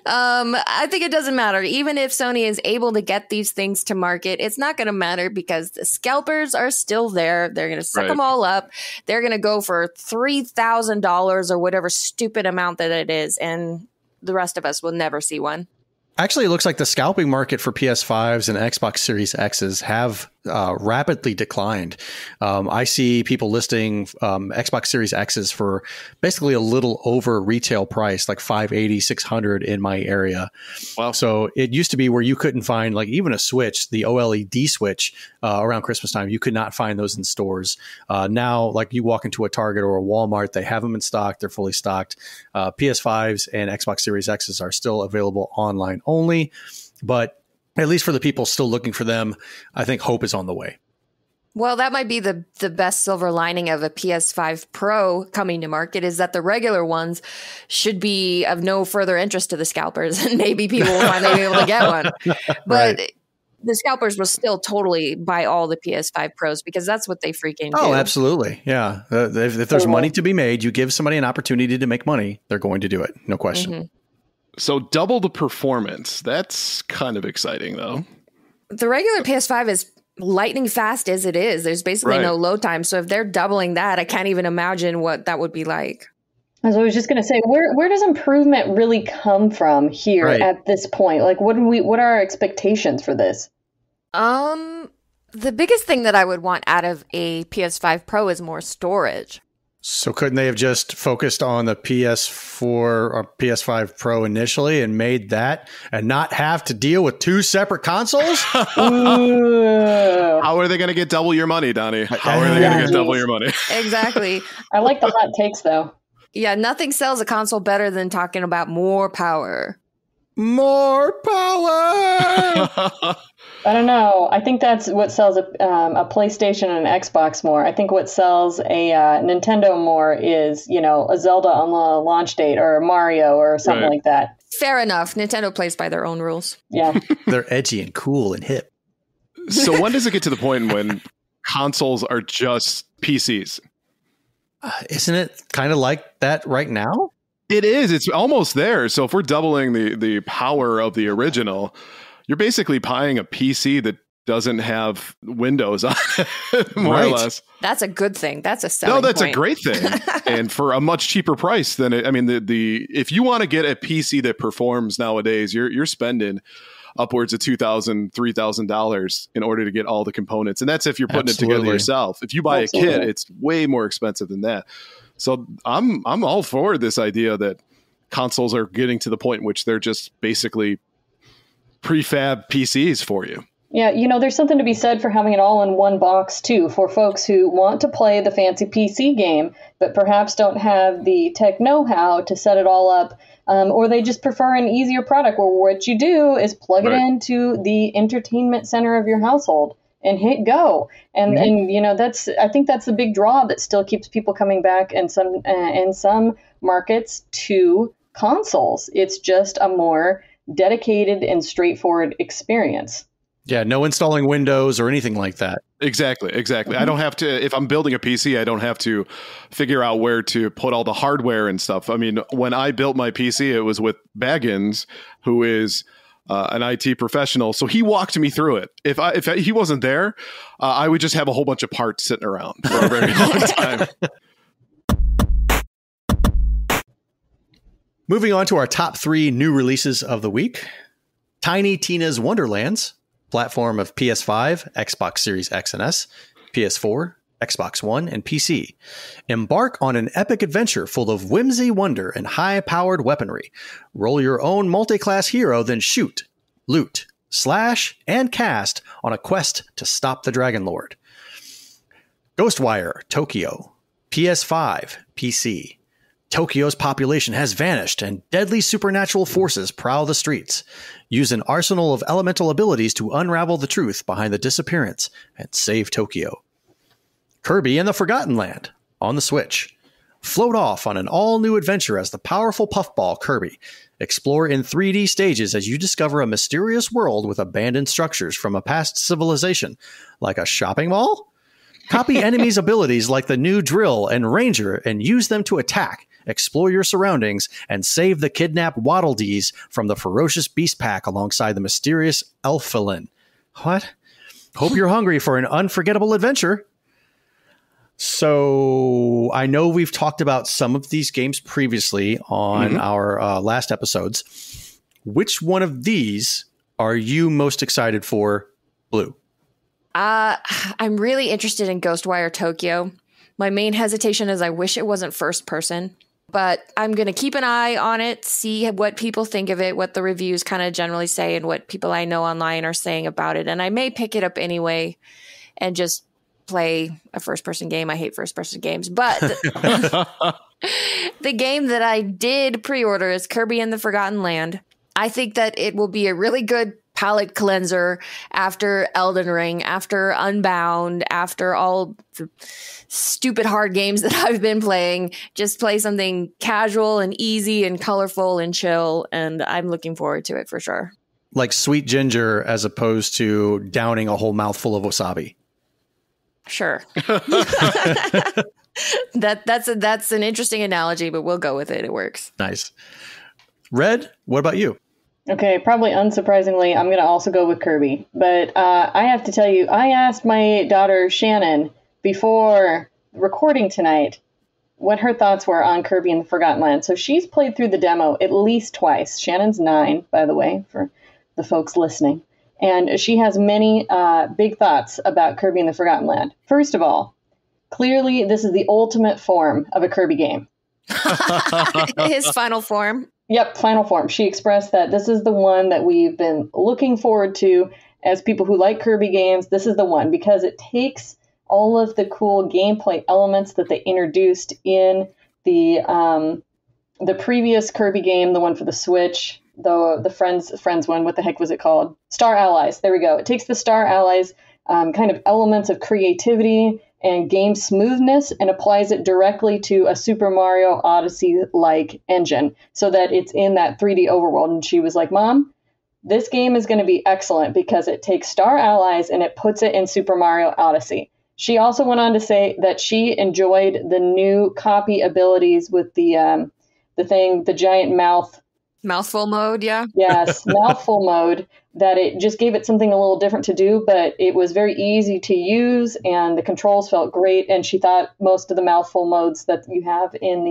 I think it doesn't matter. Even if Sony is able to get these things to market, it's not going to matter because the scalpers are still there. They're going to suck them all up. They're going to go for $3,000 or whatever stupid amount that it is. And the rest of us will never see one. Actually, it looks like the scalping market for PS5s and Xbox Series X's have rapidly declined. I see people listing Xbox Series X's for basically a little over retail price, like $580, $600 in my area. Wow. So it used to be where you couldn't find like even a Switch, the OLED Switch around Christmas time. You could not find those in stores. Now, like you walk into a Target or a Walmart, they have them in stock. They're fully stocked. PS5s and Xbox Series X's are still available online only, but at least for the people still looking for them, I think hope is on the way. Well, that might be the best silver lining of a PS5 Pro coming to market is that the regular ones should be of no further interest to the scalpers, and maybe people will finally be able to get one. But the scalpers will still totally buy all the PS5 Pros because that's what they freaking do. Oh, absolutely. Yeah. If there's money to be made, you give somebody an opportunity to make money, they're going to do it. No question. Mm-hmm. So double the performance. That's kind of exciting, though. The regular PS5 is lightning fast as it is. There's basically no load time. So if they're doubling that, I can't even imagine what that would be like. As I was just going to say, where does improvement really come from here at this point? Like, what are our expectations for this? The biggest thing that I would want out of a PS5 Pro is more storage. So couldn't they have just focused on the PS4 or PS5 Pro initially and made that and not have to deal with two separate consoles? How are they going to get double your money, Donnie? How are they going to get double your money? Exactly. I like the hot takes, though. Yeah, nothing sells a console better than talking about more power. More power! I don't know. I think that's what sells a PlayStation and an Xbox more. I think what sells a Nintendo more is, a Zelda on the launch date or a Mario or something like that. Fair enough. Nintendo plays by their own rules. Yeah. They're edgy and cool and hip. So when does it get to the point when consoles are just PCs? Isn't it kind of like that right now? It is. It's almost there. So if we're doubling the power of the original, you're basically buying a PC that doesn't have Windows on it, more or less. That's a good thing. That's a selling point. A great thing. And for a much cheaper price than if you want to get a PC that performs nowadays, you're spending upwards of $2,000, $3,000 in order to get all the components. And that's if you're putting it together yourself. If you buy a kit, it's way more expensive than that. So I'm all for this idea that consoles are getting to the point in which they're just basically prefab PCs for you. Yeah, there's something to be said for having it all in one box, too, for folks who want to play the fancy PC game, but perhaps don't have the tech know-how to set it all up, or they just prefer an easier product where what you do is plug it into the entertainment center of your household and hit go. And I think that's the big draw that still keeps people coming back in some markets to consoles. It's just a more dedicated and straightforward experience. Yeah, no installing Windows or anything like that. Exactly. I don't have to, if I'm building a PC, I don't have to figure out where to put all the hardware and stuff. I mean, when I built my PC, it was with Baggins, who is an IT professional. So he walked me through it. If he wasn't there, I would just have a whole bunch of parts sitting around for a very long time. Moving on to our top 3 new releases of the week. Tiny Tina's Wonderlands, platform of PS5, Xbox Series X and S, PS4, Xbox One, and PC. Embark on an epic adventure full of whimsy, wonder, and high-powered weaponry. Roll your own multi-class hero, then shoot, loot, slash, and cast on a quest to stop the Dragon Lord. Ghostwire Tokyo, PS5, PC. Tokyo's population has vanished and deadly supernatural forces prowl the streets. Use an arsenal of elemental abilities to unravel the truth behind the disappearance and save Tokyo. Kirby and the Forgotten Land on the Switch. Float off on an all-new adventure as the powerful puffball Kirby. Explore in 3D stages as you discover a mysterious world with abandoned structures from a past civilization, like a shopping mall? Copy enemies' abilities like the new Drill and Ranger and use them to attack, explore your surroundings, and save the kidnapped Waddle Dees from the ferocious beast pack alongside the mysterious Elfilin. What? Hope you're hungry for an unforgettable adventure. So I know we've talked about some of these games previously on our last episodes. Which one of these are you most excited for, Blue? I'm really interested in Ghostwire Tokyo. My main hesitation is I wish it wasn't first person, but I'm going to keep an eye on it, see what people think of it, what the reviews kind of generally say, and what people I know online are saying about it. And I may pick it up anyway and just play a first person game. I hate first person games, but the game that I did pre-order is Kirby and the Forgotten Land. I think that it will be a really good palate cleanser after Elden Ring, after Unbound, after all the stupid hard games that I've been playing. Just play something casual and easy and colorful and chill, and I'm looking forward to it for sure. Like sweet ginger as opposed to downing a whole mouthful of wasabi. Sure. That's an interesting analogy, but we'll go with it. It works. Nice. Red, what about you? Okay, probably unsurprisingly, I'm going to also go with Kirby. But I have to tell you, I asked my daughter Shannon before recording tonight what her thoughts were on Kirby and the Forgotten Land. So she's played through the demo at least twice. Shannon's 9, by the way, for the folks listening. And she has many big thoughts about Kirby and the Forgotten Land. First of all, clearly this is the ultimate form of a Kirby game. His final form. Yep, final form. She expressed that this is the one that we've been looking forward to as people who like Kirby games. This is the one because it takes all of the cool gameplay elements that they introduced in the previous Kirby game, the one for the Switch, the Friends one. What the heck was it called? Star Allies. There we go. It takes the Star Allies kind of elements of creativity and game smoothness and applies it directly to a Super Mario Odyssey-like engine so that it's in that 3D overworld. And she was like, Mom, this game is going to be excellent because it takes Star Allies and it puts it in Super Mario Odyssey. She also went on to say that she enjoyed the new copy abilities with the giant mouthful mode, yeah. Yes, mouthful mode, that it just gave it something a little different to do, but it was very easy to use and the controls felt great. And she thought most of the mouthful modes that you have in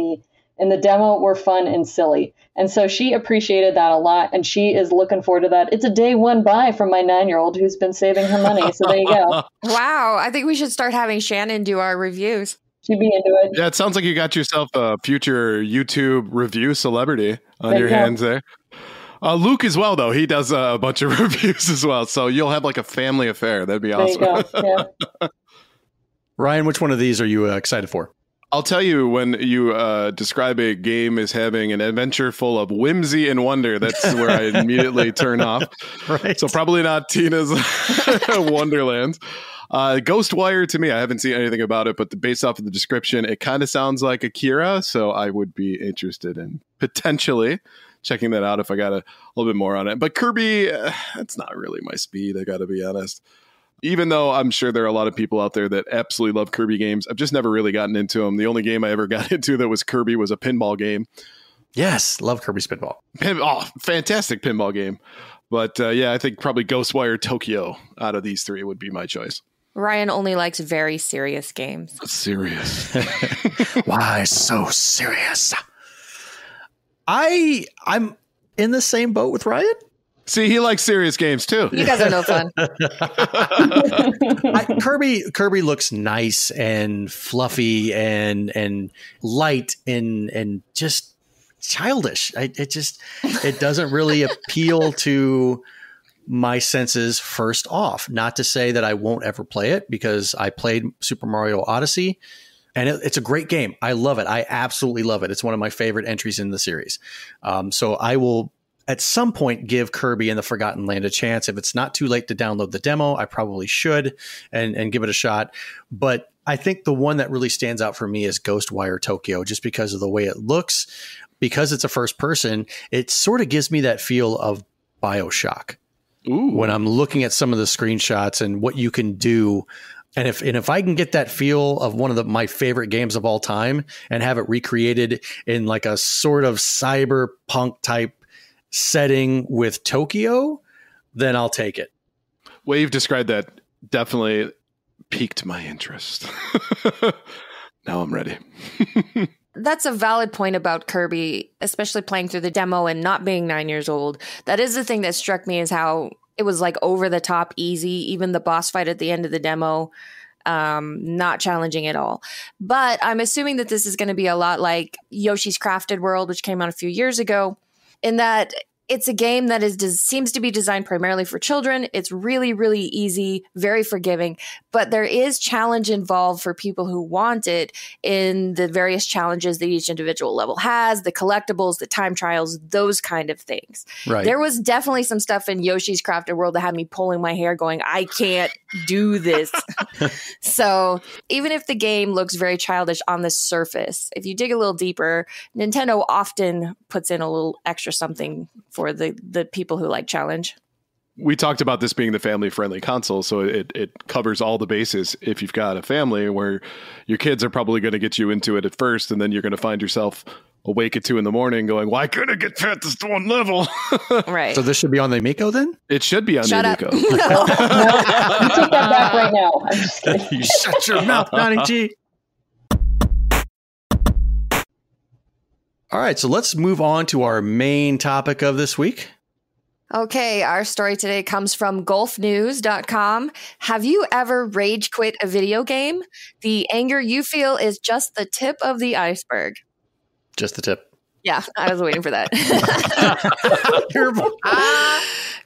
in the demo were fun and silly. And so she appreciated that a lot, and she is looking forward to that. It's a day one buy from my 9-year-old who's been saving her money. So there you go. Wow. I think we should start having Shannon do our reviews. She'd be into it. Yeah, it sounds like you got yourself a future YouTube review celebrity on your hands there. Luke as well, though. He does a bunch of reviews as well. So you'll have like a family affair. That'd be awesome. There you go. Yeah. Ryan, which one of these are you excited for? I'll tell you, when you describe a game as having an adventure full of whimsy and wonder, that's where I immediately turn off. Right. So probably not Tina's Wonderlands. Ghostwire, to me, I haven't seen anything about it, but based off of the description, it kind of sounds like Akira, so I would be interested in potentially checking that out if I got a little bit more on it. But Kirby, that's not really my speed, I got to be honest. Even though I'm sure there are a lot of people out there that absolutely love Kirby games, I've just never really gotten into them. The only game I ever got into that was Kirby was a pinball game. Yes, love Kirby's Pinball. Fantastic pinball game. But yeah, I think probably Ghostwire Tokyo out of these three would be my choice. Ryan only likes very serious games. Serious. Why so serious? I'm in the same boat with Ryan. See, he likes serious games too. You guys are no fun. Kirby looks nice and fluffy and light and just childish. It doesn't really appeal to my senses first off. Not to say that I won't ever play it, because I played Super Mario Odyssey and it's a great game. I love it. I absolutely love it. It's one of my favorite entries in the series. So I will at some point give Kirby and the Forgotten Land a chance. If it's not too late to download the demo, I probably should and give it a shot. But I think the one that really stands out for me is Ghostwire Tokyo, just because of the way it looks. Because it's a first person, it sort of gives me that feel of BioShock. Ooh. When I'm looking at some of the screenshots and what you can do. And if I can get that feel of one of my favorite games of all time and have it recreated in like a sort of cyberpunk type setting with Tokyo, then I'll take it. Way you've described that definitely piqued my interest. Now I'm ready. That's a valid point about Kirby, especially playing through the demo and not being 9 years old. That is the thing that struck me, is how it was like over the top easy. Even the boss fight at the end of the demo, not challenging at all. But I'm assuming that this is going to be a lot like Yoshi's Crafted World, which came out a few years ago, in that it's a game that seems to be designed primarily for children. It's really, really easy, very forgiving, but there is challenge involved for people who want it in the various challenges that each individual level has, the collectibles, the time trials, those kind of things. Right. There was definitely some stuff in Yoshi's Crafted World that had me pulling my hair going, I can't do this. So even if the game looks very childish on the surface, if you dig a little deeper, Nintendo often puts in a little extra something for the people who like challenge. We talked about this being the family-friendly console, so it covers all the bases. If you've got a family where your kids are probably going to get you into it at first, and then you're going to find yourself awake at 2 a.m. going, why couldn't I get past this one level? Right. So this should be on the Amico then? It should be on Shut the up. Amico. No, you take that back right now. I'm just kidding. You shut your mouth, Donnie G. All right, so let's move on to our main topic of this week. Okay, our story today comes from golfnews.com. Have you ever rage quit a video game? The anger you feel is just the tip of the iceberg. Just the tip. Yeah, I was waiting for that.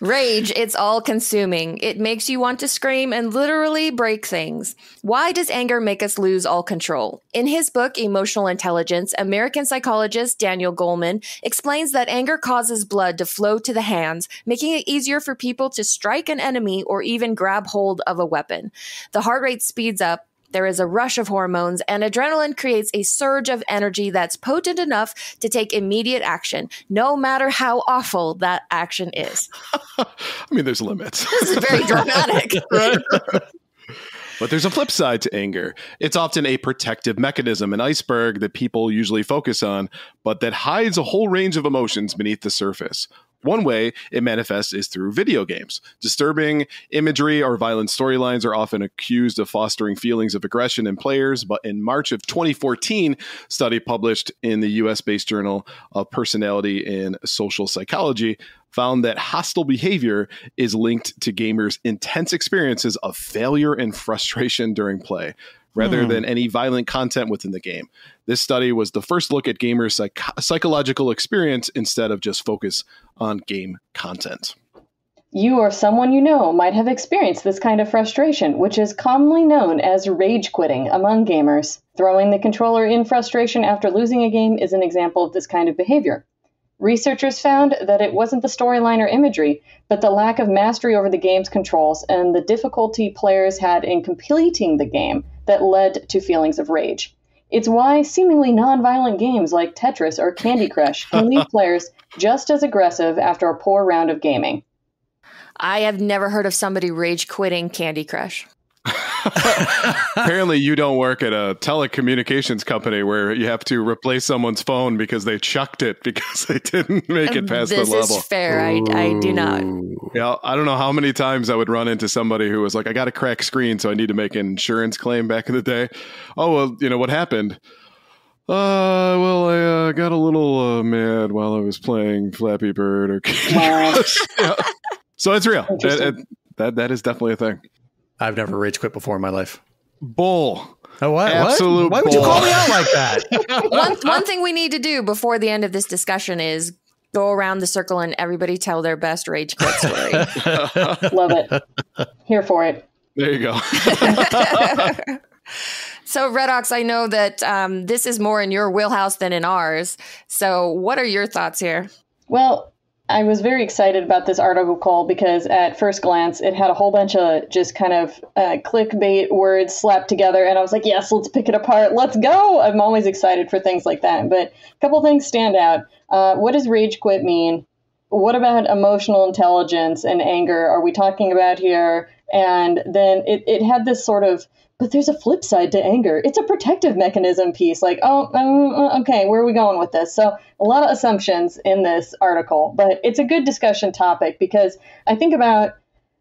Rage, it's all consuming. It makes you want to scream and literally break things. Why does anger make us lose all control? In his book, Emotional Intelligence, American psychologist Daniel Goleman explains that anger causes blood to flow to the hands, making it easier for people to strike an enemy or even grab hold of a weapon. The heart rate speeds up. There is a rush of hormones, and adrenaline creates a surge of energy that's potent enough to take immediate action, no matter how awful that action is. I mean, there's limits. This is very dramatic. But there's a flip side to anger. It's often a protective mechanism, an iceberg that people usually focus on, but that hides a whole range of emotions beneath the surface. One way it manifests is through video games. Disturbing imagery or violent storylines are often accused of fostering feelings of aggression in players, but in March of 2014, a study published in the US-based Journal of Personality and Social Psychology found that hostile behavior is linked to gamers' intense experiences of failure and frustration during play, rather than any violent content within the game. This study was the first look at gamers' psychological experience instead of just focus on game content. You or someone you know might have experienced this kind of frustration, which is commonly known as rage quitting among gamers. Throwing the controller in frustration after losing a game is an example of this kind of behavior. Researchers found that it wasn't the storyline or imagery, but the lack of mastery over the game's controls and the difficulty players had in completing the game that led to feelings of rage. It's why seemingly non-violent games like Tetris or Candy Crush can leave players just as aggressive after a poor round of gaming. I have never heard of somebody rage quitting Candy Crush. Apparently you don't work at a telecommunications company where you have to replace someone's phone because they chucked it because they didn't make it past the level. This is fair. I do not. Yeah, I don't know how many times I would run into somebody who was like, I got a cracked screen, so I need to make an insurance claim back in the day. Oh, well, what happened? I got a little mad while I was playing Flappy Bird or yeah. So it's real. That is definitely a thing. I've never rage quit before in my life. Bull. Oh, what? Absolute Why would you call me out like that? One thing we need to do before the end of this discussion is go around the circle and everybody tell their best rage quit story. Love it. Here for it. There you go. So, RedAux, I know that this is more in your wheelhouse than in ours. So what are your thoughts here? Well, I was very excited about this article because at first glance, it had a whole bunch of just kind of clickbait words slapped together. And I was like, yes, let's pick it apart. Let's go. I'm always excited for things like that. But a couple things stand out. What does rage quit mean? What about emotional intelligence and anger are we talking about here? And then it had this sort of, but there's a flip side to anger. It's a protective mechanism piece. Like, okay, where are we going with this? So a lot of assumptions in this article, but it's a good discussion topic because I think about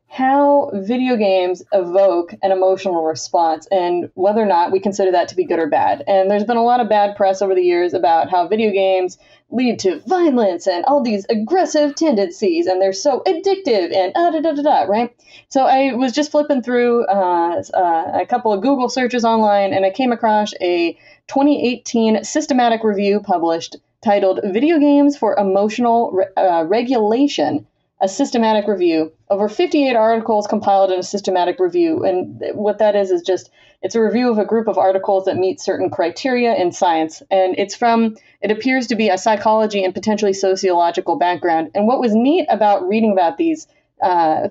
how video games evoke an emotional response and whether or not we consider that to be good or bad. And there's been a lot of bad press over the years about how video games lead to violence and all these aggressive tendencies, and they're so addictive and right? So I was just flipping through a couple of Google searches online, and I came across a 2018 systematic review published titled Video Games for Emotional Regulation, a systematic review. Over 58 articles compiled in a systematic review. And what that is just, it's a review of a group of articles that meet certain criteria in science. And it appears to be a psychology and potentially sociological background. And what was neat about reading about these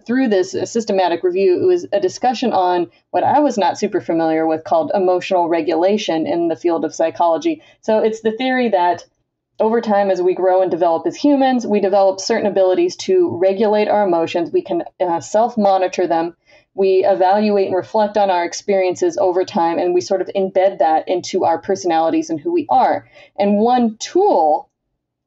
through this systematic review, it was a discussion on what I was not super familiar with called emotional regulation in the field of psychology. So it's the theory that over time, as we grow and develop as humans, we develop certain abilities to regulate our emotions. We can self-monitor them. We evaluate and reflect on our experiences over time, and we sort of embed that into our personalities and who we are. And one tool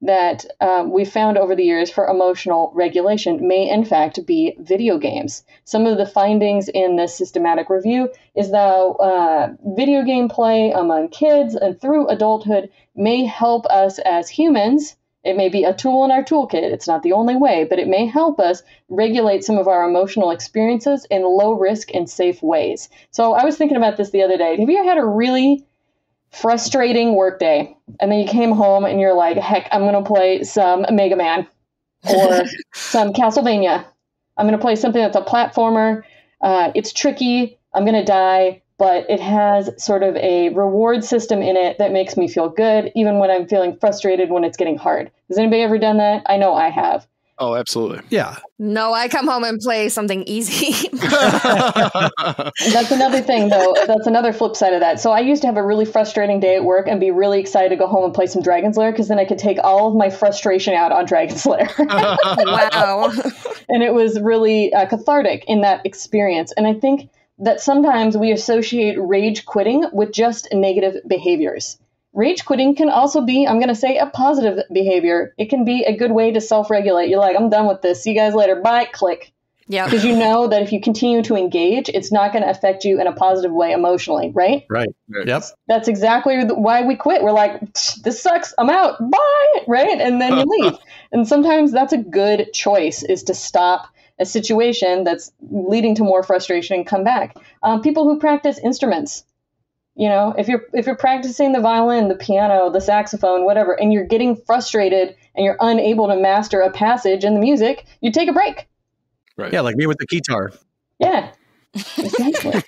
that we found over the years for emotional regulation may, in fact, be video games. Some of the findings in this systematic review is that video game play among kids and through adulthood may help us as humans. It may be a tool in our toolkit. It's not the only way, but it may help us regulate some of our emotional experiences in low risk and safe ways. So I was thinking about this the other day. Have you ever had a really frustrating workday, and then you came home and you're like, heck, I'm going to play some Mega Man or some Castlevania. I'm going to play something that's a platformer. It's tricky. I'm going to die, but it has sort of a reward system in it that makes me feel good, even when I'm feeling frustrated when it's getting hard. Has anybody ever done that? I know I have. Oh, absolutely. Yeah. No, I come home and play something easy. That's another thing, though. That's another flip side of that. So I used to have a really frustrating day at work and be really excited to go home and play some Dragon's Lair because then I could take all of my frustration out on Dragon's Lair. Wow. And it was really cathartic in that experience. And I think that sometimes we associate rage quitting with just negative behaviors. Rage quitting can also be, I'm going to say, a positive behavior. It can be a good way to self-regulate. You're like, I'm done with this. See you guys later. Bye. Click. Yeah. Because you know that if you continue to engage, it's not going to affect you in a positive way emotionally, right? Right. Yep. That's exactly why we quit. We're like, this sucks. I'm out. Bye. Right? And then you leave. And sometimes that's a good choice, is to stop a situation that's leading to more frustration and come back. People who practice instruments, you know, if you're practicing the violin, the piano, the saxophone, whatever, and you're getting frustrated and you're unable to master a passage in the music, you take a break. Right. Yeah, like me with the guitar. Yeah, exactly.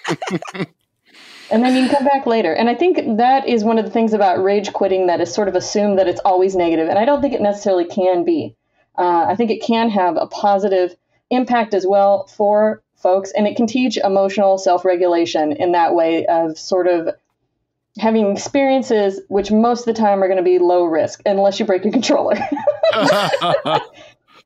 And then you can come back later. And I think that is one of the things about rage quitting that is sort of assumed that it's always negative. And I don't think it necessarily can be. I think it can have a positive impact as well for folks. And it can teach emotional self-regulation in that way of sort of having experiences which most of the time are going to be low risk, unless you break your controller.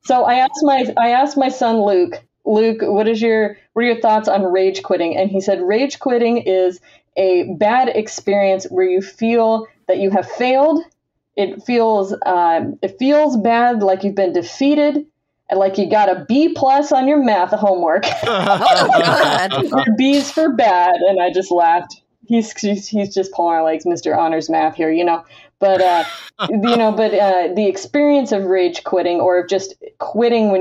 So I asked my son Luke, what are your thoughts on rage quitting? And he said, rage quitting is a bad experience where you feel that you have failed. It feels bad, like you've been defeated, and like you got a B+ on your math homework. Oh, God. Your B's for bad. And I just laughed. He's just pulling our legs, Mr. Honors Math here, you know. But the experience of rage quitting, or just quitting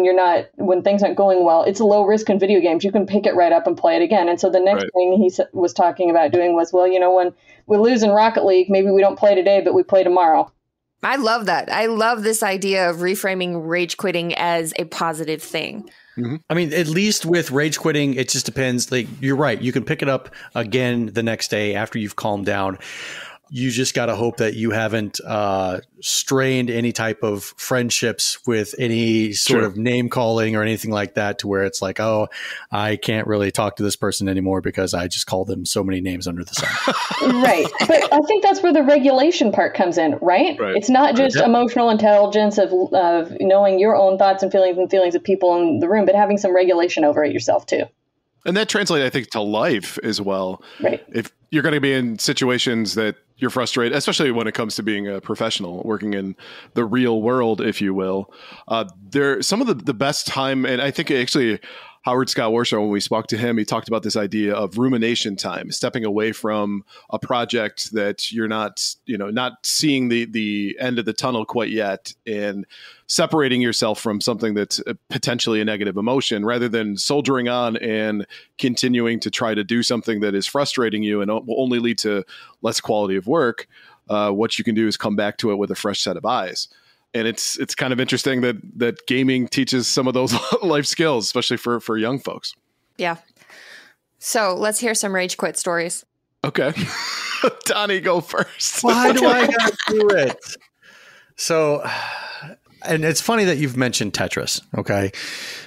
when things aren't going well, it's low risk in video games. You can pick it right up and play it again. And so the next thing he was talking about doing was, well, you know, when we lose in Rocket League, maybe we don't play today, but we play tomorrow. I love that. I love this idea of reframing rage quitting as a positive thing. Mm-hmm. I mean, at least with rage quitting, it just depends. Like, you're right. You can pick it up again the next day after you've calmed down. You just got to hope that you haven't strained any type of friendships with any sort of name calling or anything like that, to where it's like, oh, I can't really talk to this person anymore because I just called them so many names under the sun. Right. But I think that's where the regulation part comes in, right? It's not just emotional intelligence of knowing your own thoughts and feelings of people in the room, but having some regulation over it yourself too. And that translates, I think, to life as well. Right. If you're going to be in situations that you're frustrated, especially when it comes to being a professional, working in the real world, if you will, some of the best time, and I think actually Howard Scott Warshaw, when we spoke to him, he talked about this idea of rumination time, stepping away from a project that you're not seeing the end of the tunnel quite yet, and separating yourself from something that's potentially a negative emotion, rather than soldiering on and continuing to try to do something that is frustrating you and will only lead to less quality of work. What you can do is come back to it with a fresh set of eyes. And it's kind of interesting that gaming teaches some of those life skills, especially for young folks. Yeah. So let's hear some rage quit stories. Okay. Donnie, go first. Why do I gotta do it? So, and it's funny that you've mentioned Tetris, okay?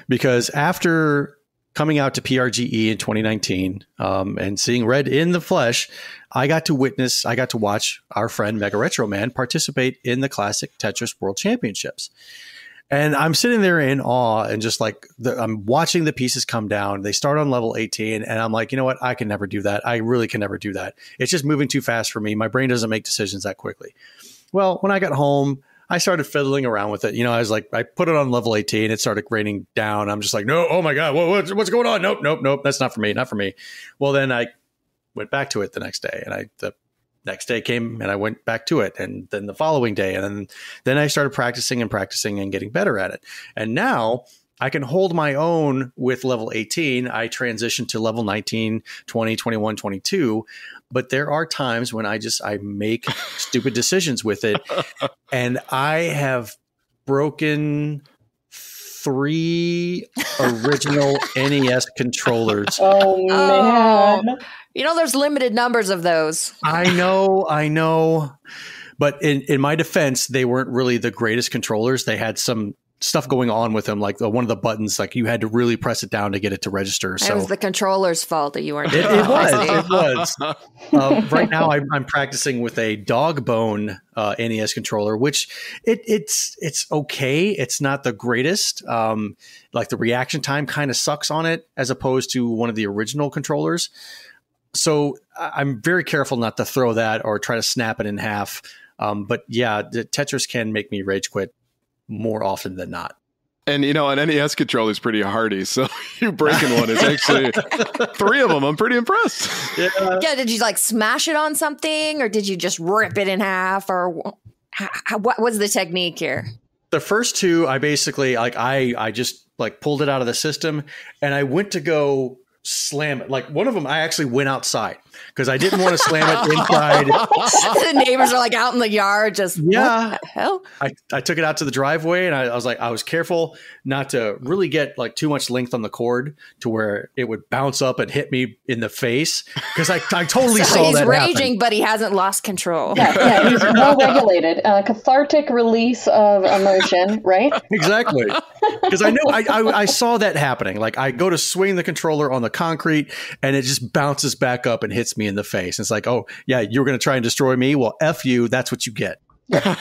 Because after coming out to PRGE in 2019 and seeing Red in the flesh, I got to watch our friend Mega Retro Man participate in the Classic Tetris World Championships. And I'm sitting there in awe and just like, I'm watching the pieces come down. They start on level 18 and I'm like, you know what? I can never do that. I really can never do that. It's just moving too fast for me. My brain doesn't make decisions that quickly. Well, when I got home, I started fiddling around with it. You know, I was like, I put it on level 18. It started raining down. I'm just like, no, oh my God, what's going on? Nope. That's not for me. Well, then I went back to it the next day, and the next day came and I went back to it, and then the following day. And then I started practicing and getting better at it. And now I can hold my own with level 18. I transitioned to level 19, 20, 21, 22. But there are times when I make stupid decisions with it. And I have broken 3 original NES controllers. Oh, man. You know, there's limited numbers of those. I know. But in my defense, they weren't really the greatest controllers. They had some stuff going on with them, like one of the buttons, like you had to really press it down to get it to register. So it was the controller's fault that you weren't. It was. Right now, I'm practicing with a dog bone NES controller, which it's okay. It's not the greatest. Like the reaction time kind of sucks on it, as opposed to one of the original controllers. So I'm very careful not to throw that or try to snap it in half. But yeah, the Tetris can make me rage quit more often than not. And, an NES controller is pretty hardy. So you breaking one is actually 3 of them. I'm pretty impressed. Yeah. Did you like smash it on something or did you just rip it in half or what was the technique here? The first 2, I basically I just pulled it out of the system and I went to go slam it. Like one of them, I actually went outside because I didn't want to slam it inside. The neighbors are like out in the yard, just what the hell? I took it out to the driveway and I was careful not to really get too much length on the cord to where it would bounce up and hit me in the face because I totally saw that he's raging, happen. but he hasn't lost control. Yeah, he's well regulated. Cathartic release of emotion, right? Exactly. Because I know I saw that happening. Like I go to swing the controller on the concrete and it just bounces back up and hits me in the face. It's like, oh yeah, you're going to try and destroy me. Well, F you. That's what you get.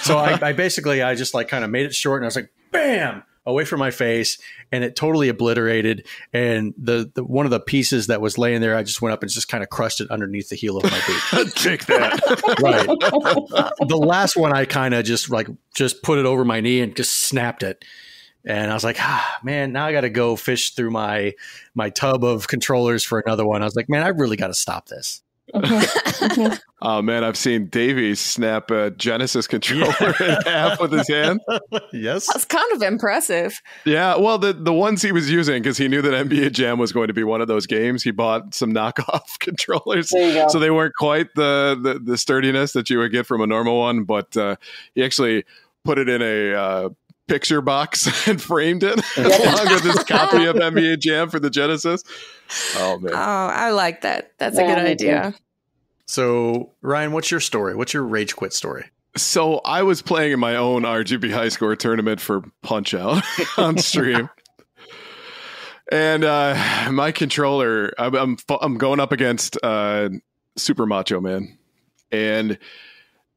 So I basically just kind of made it short and I was like, bam, away from my face, and it totally obliterated. And the one of the pieces that was laying there, I just went up and just kind of crushed it underneath the heel of my boot. Take that. Right. The last one, I kind of just put it over my knee and just snapped it. And I was like, man, now I got to go fish through my tub of controllers for another one. I was like, man, I really got to stop this. Oh man, I've seen Davey snap a Genesis controller in half with his hand. Yes, that's kind of impressive. Yeah, well, the ones he was using, because he knew that NBA Jam was going to be one of those games, he bought some knockoff controllers, so they weren't quite the sturdiness that you would get from a normal one. But he actually put it in a picture box and framed it along with his copy of NBA Jam for the Genesis. Oh man! Oh, I like that. That's a good idea. So, Ryan, what's your story? What's your rage quit story? So I was playing in my own RGB High Score tournament for Punch Out on stream. And my controller, I'm going up against Super Macho Man. And,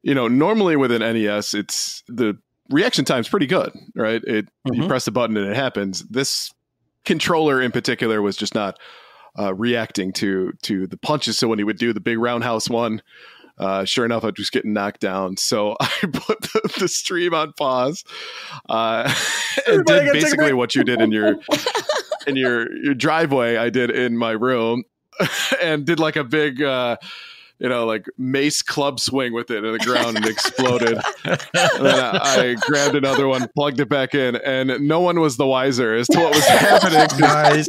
normally with an NES, it's the reaction time's pretty good, right? You press the button and it happens. This controller in particular was just not reacting to the punches. So when he would do the big roundhouse one, sure enough, I'd just get knocked down. So I put the stream on pause and did basically what you did in your driveway. I did in my room and did like a big, like mace club swing with it in the ground and exploded. And then I grabbed another one, plugged it back in, and no one was the wiser as to what was happening. Nice.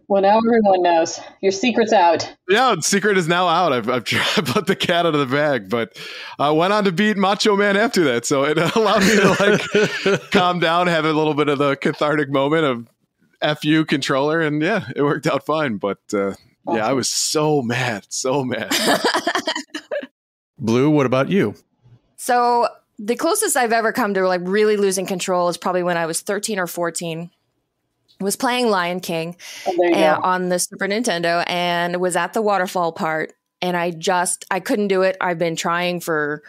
Well, now everyone knows. Your secret's out. Yeah, the secret is now out. I've put the cat out of the bag, but I went on to beat Macho Man after that. So it allowed me to calm down, have a little bit of the cathartic moment of F you controller. And yeah, it worked out fine. But yeah, I was so mad. Blue, what about you? So the closest I've ever come to really losing control is probably when I was 13 or 14. Was playing Lion King on the Super Nintendo and was at the waterfall part. And I couldn't do it. I've been trying for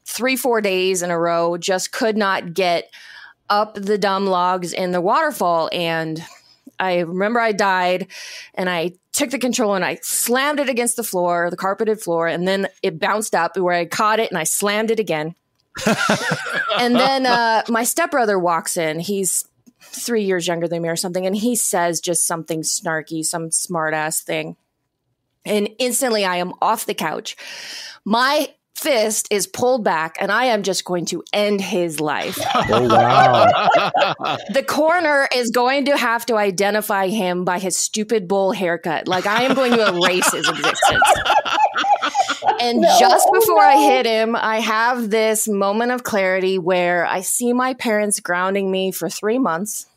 3-4 days in a row, just could not get up the dumb logs in the waterfall. And I remember I died and I took the controller and I slammed it against the floor, the carpeted floor. And then it bounced up where I caught it and I slammed it again. And then my stepbrother walks in. He's 3 years younger than me or something. And he says just something snarky, some smart ass thing. And instantly I am off the couch. My fist is pulled back and I am just going to end his life. Oh, wow. The coroner is going to have to identify him by his stupid bull haircut. I am going to erase his existence. And just before I hit him, I have this moment of clarity where I see my parents grounding me for 3 months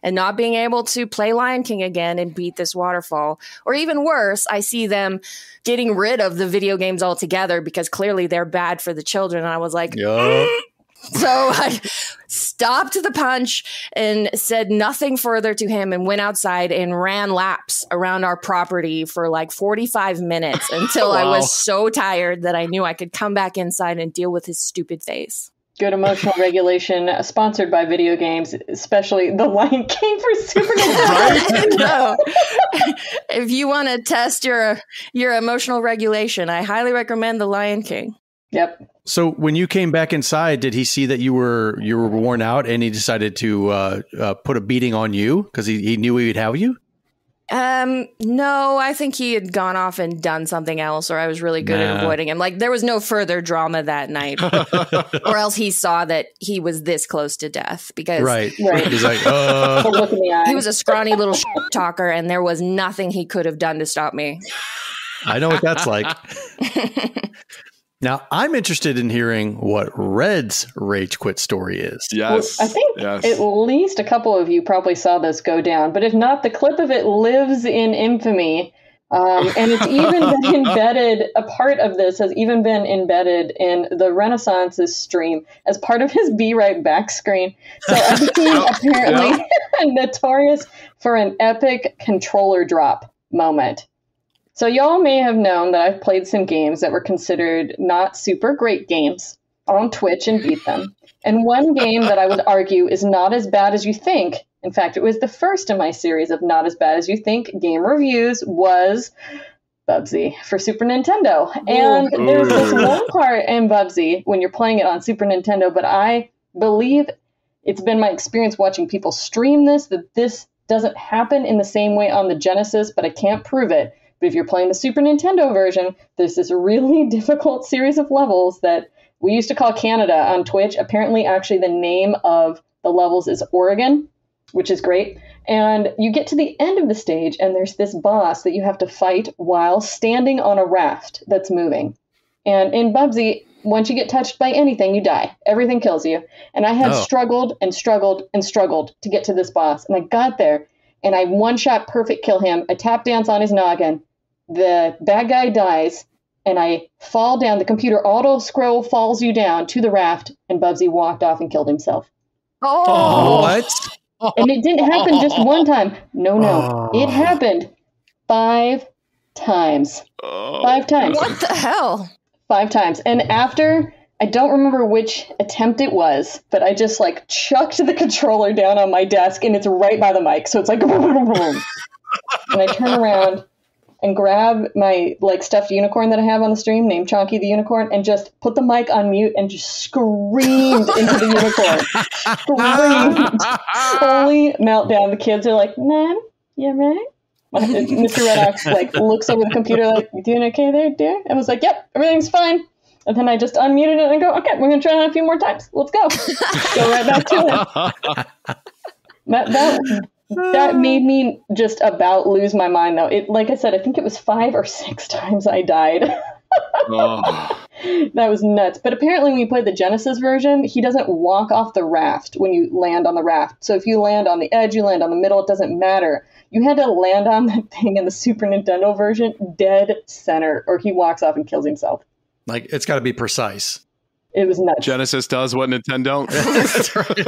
and not being able to play Lion King again and beat this waterfall. Or even worse, I see them getting rid of the video games altogether because clearly they're bad for the children. And I was like, So I stopped the punch and said nothing further to him and went outside and ran laps around our property for 45 minutes until I was so tired that I knew I could come back inside and deal with his stupid face. Good emotional regulation, sponsored by video games, especially The Lion King for Super Nintendo. No. If you want to test your emotional regulation, I highly recommend The Lion King. Yep. So when you came back inside, did he see that you were worn out and he decided to put a beating on you because he knew he would have you? No, I think he had gone off and done something else, or I was really good at avoiding him. Like, there was no further drama that night, or else he saw that he was this close to death because right. He's like, Look in the eye. he was a scrawny little talker, and there was nothing he could have done to stop me. I know what that's like. Now, I'm interested in hearing what Red's rage quit story is. Yes. Well, I think at least a couple of you probably saw this go down, but if not, the clip of it lives in infamy. And it's even been embedded, a part of this has even been embedded in the Renaissance's stream as part of his Be Right Back screen. So I've seen apparently notorious for an epic controller drop moment. So y'all may have known that I've played some games that were considered not super great games on Twitch and beat them. And one game that I would argue is not as bad as you think, in fact, it was the first in my series of not as bad as you think game reviews, was Bubsy for Super Nintendo. And there's this one part in Bubsy when you're playing it on Super Nintendo, but I believe it's been my experience watching people stream this, that this doesn't happen in the same way on the Genesis, but I can't prove it. But if you're playing the Super Nintendo version, there's this really difficult series of levels that we used to call Canada on Twitch. Apparently, actually, the name of the levels is Oregon, which is great. And you get to the end of the stage, and there's this boss that you have to fight while standing on a raft that's moving. And in Bubsy, once you get touched by anything, you die. Everything kills you. And I had struggled and struggled and struggled to get to this boss. And I got there, and I one-shot perfect kill him. I tap dance on his noggin. The bad guy dies, and I fall down. The computer auto-scroll falls you down to the raft, and Bubsy walked off and killed himself. Oh, what? And it didn't happen just one time. No. It happened 5 times. 5 times. what the hell? 5 times. And after, I don't remember which attempt it was, but I just like chucked the controller down on my desk, and it's right by the mic. So it's like, and I turn around and grab my like stuffed unicorn that I have on the stream, named Chonky the Unicorn, and just put the mic on mute and just screamed into the unicorn. Screamed. Fully meltdown. The kids are like, "Mom, you right?" Mr. RedAux like looks over the computer like, "You doing okay there, dear?" I was like, "Yep, everything's fine." And then I just unmuted it and go, "Okay, we're gonna try it a few more times. Let's go." Go right back to it. That made me just about lose my mind, though. It, like I said, I think it was 5 or 6 times I died. That was nuts. But apparently when you play the Genesis version, he doesn't walk off the raft when you land on the raft. So if you land on the edge, you land on the middle, it doesn't matter. You had to land on that thing in the Super Nintendo version dead center, or he walks off and kills himself. Like, it's got to be precise. It was nuts. Genesis does what Nintendo don't. That's right.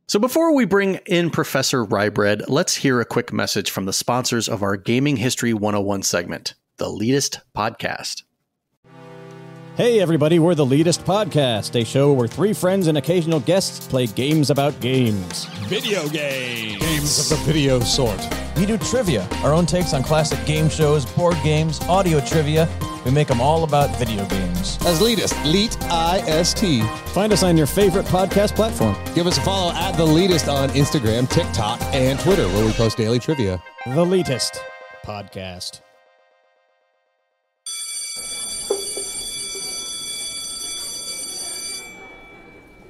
So before we bring in Professor Ryebread, let's hear a quick message from the sponsors of our Gaming History 101 segment, The Elitist Podcast. Hey everybody, we're The Elitist Podcast, a show where 3 friends and occasional guests play games about games. Video games. Games of the video sort. We do trivia, our own takes on classic game shows, board games, audio trivia. We make them all about video games. As Elitist, Elite-I-S-T. Find us on your favorite podcast platform. Give us a follow at The Elitist on Instagram, TikTok, and Twitter, where we post daily trivia. The Elitist Podcast.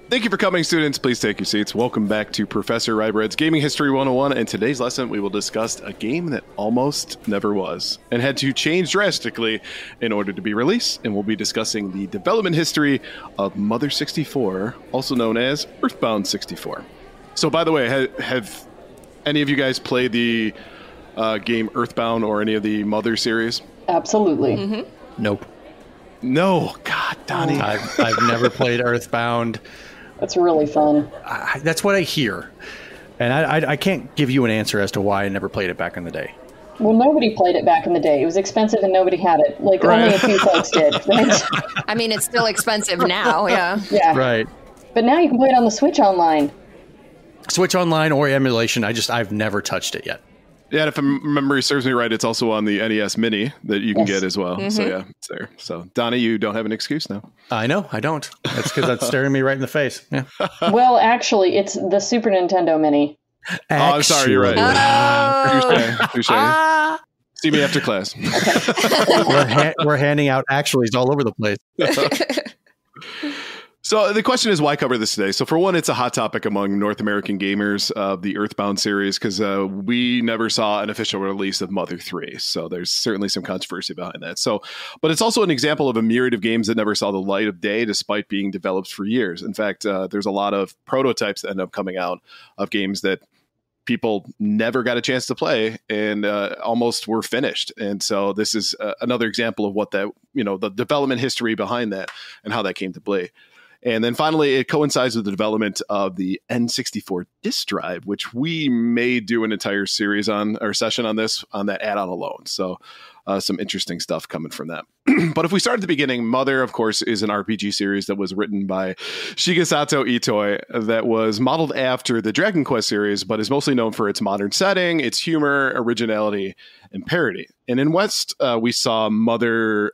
Thank you for coming, students. Please take your seats. Welcome back to Professor Ryebread's Gaming History 101. In today's lesson, we will discuss a game that almost never was and had to change drastically in order to be released. And we'll be discussing the development history of Mother 64, also known as Earthbound 64. So, by the way, have any of you guys played the game Earthbound or any of the Mother series? Absolutely. Mm-hmm. Nope. No. God, Donnie. I've never played Earthbound. That's really fun. That's what I hear. And I can't give you an answer as to why I never played it back in the day. Well, nobody played it back in the day. It was expensive and nobody had it. Like, only a few folks did, right? I mean, it's still expensive now, yeah. Yeah. Right. But now you can play it on the Switch online. Switch Online or emulation. I've never touched it yet. Yeah, and if memory serves me right, it's also on the NES Mini that you can get as well. So yeah, it's there. So Donnie, you don't have an excuse now. I know, I don't. That's because that's staring me right in the face. Yeah. Well, actually, it's the Super Nintendo Mini. I'm sorry, you're right. Touche. See me after class. We're handing out actuallys all over the place. So the question is, why cover this today? So for one, it's a hot topic among North American gamers of the Earthbound series because we never saw an official release of Mother 3. So there's certainly some controversy behind that. So, but it's also an example of a myriad of games that never saw the light of day despite being developed for years. In fact, there's a lot of prototypes that end up coming out of games that people never got a chance to play and almost were finished. And so this is another example of what that, the development history behind that and how that came to play. And then finally, it coincides with the development of the N64 disk drive, which we may do an entire series on or session on that add-on alone. So some interesting stuff coming from that. But if we start at the beginning, Mother, of course, is an RPG series that was written by Shigesato Itoi that was modeled after the Dragon Quest series, but is mostly known for its modern setting, its humor, originality, and parody. And in West, we saw a Mother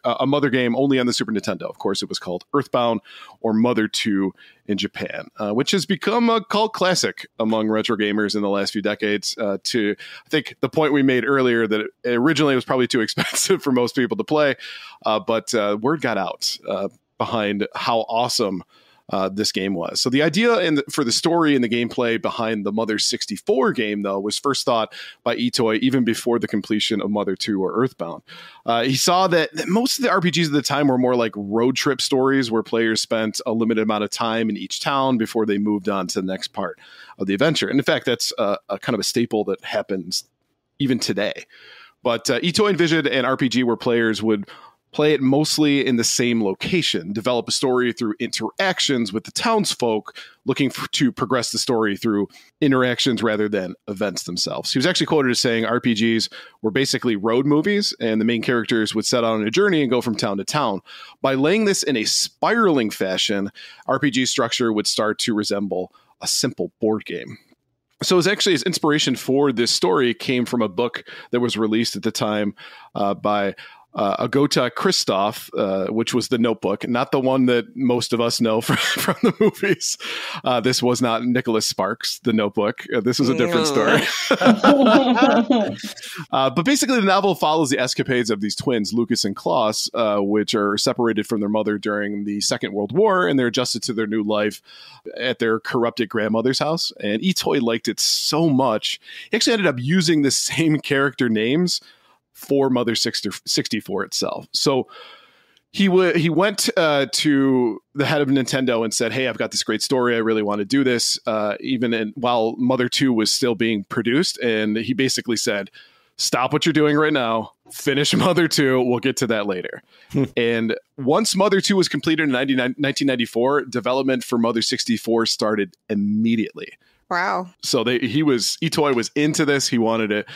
game only on the Super Nintendo. Of course, it was called Earthbound or Mother 2 in Japan, which has become a cult classic among retro gamers in the last few decades. To I think the point we made earlier that originally it was probably too expensive for most people to play, but word got out behind how awesome this game was. So the idea for the story and the gameplay behind the Mother 64 game, though, was first thought by Itoi even before the completion of Mother 2 or Earthbound. He saw that most of the RPGs at the time were more like road trip stories where players spent a limited amount of time in each town before they moved on to the next part of the adventure. And in fact, that's a kind of a staple that happens even today. But Itoi envisioned an RPG where players would play it mostly in the same location, develop a story through interactions with the townsfolk, looking to progress the story through interactions rather than events themselves. He was actually quoted as saying RPGs were basically road movies, and the main characters would set out on a journey and go from town to town. By laying this in a spiraling fashion, RPG structure would start to resemble a simple board game. So it was actually his inspiration for this story came from a book that was released at the time by Agota Christoph, which was The Notebook, not the one that most of us know from the movies. This was not Nicholas Sparks, The Notebook. This was a different story. But basically, the novel follows the escapades of these twins, Lucas and Klaus, which are separated from their mother during the Second World War, and they're adjusted to their new life at their corrupted grandmother's house. And Itoi liked it so much, he actually ended up using the same character names for Mother 64 itself. So he went to the head of Nintendo and said, "Hey, I've got this great story. I really want to do this." While Mother 2 was still being produced, and he basically said, "Stop what you're doing right now. Finish Mother 2. We'll get to that later." And once Mother 2 was completed in 1994, development for Mother 64 started immediately. Wow. So Itoi was into this. He wanted it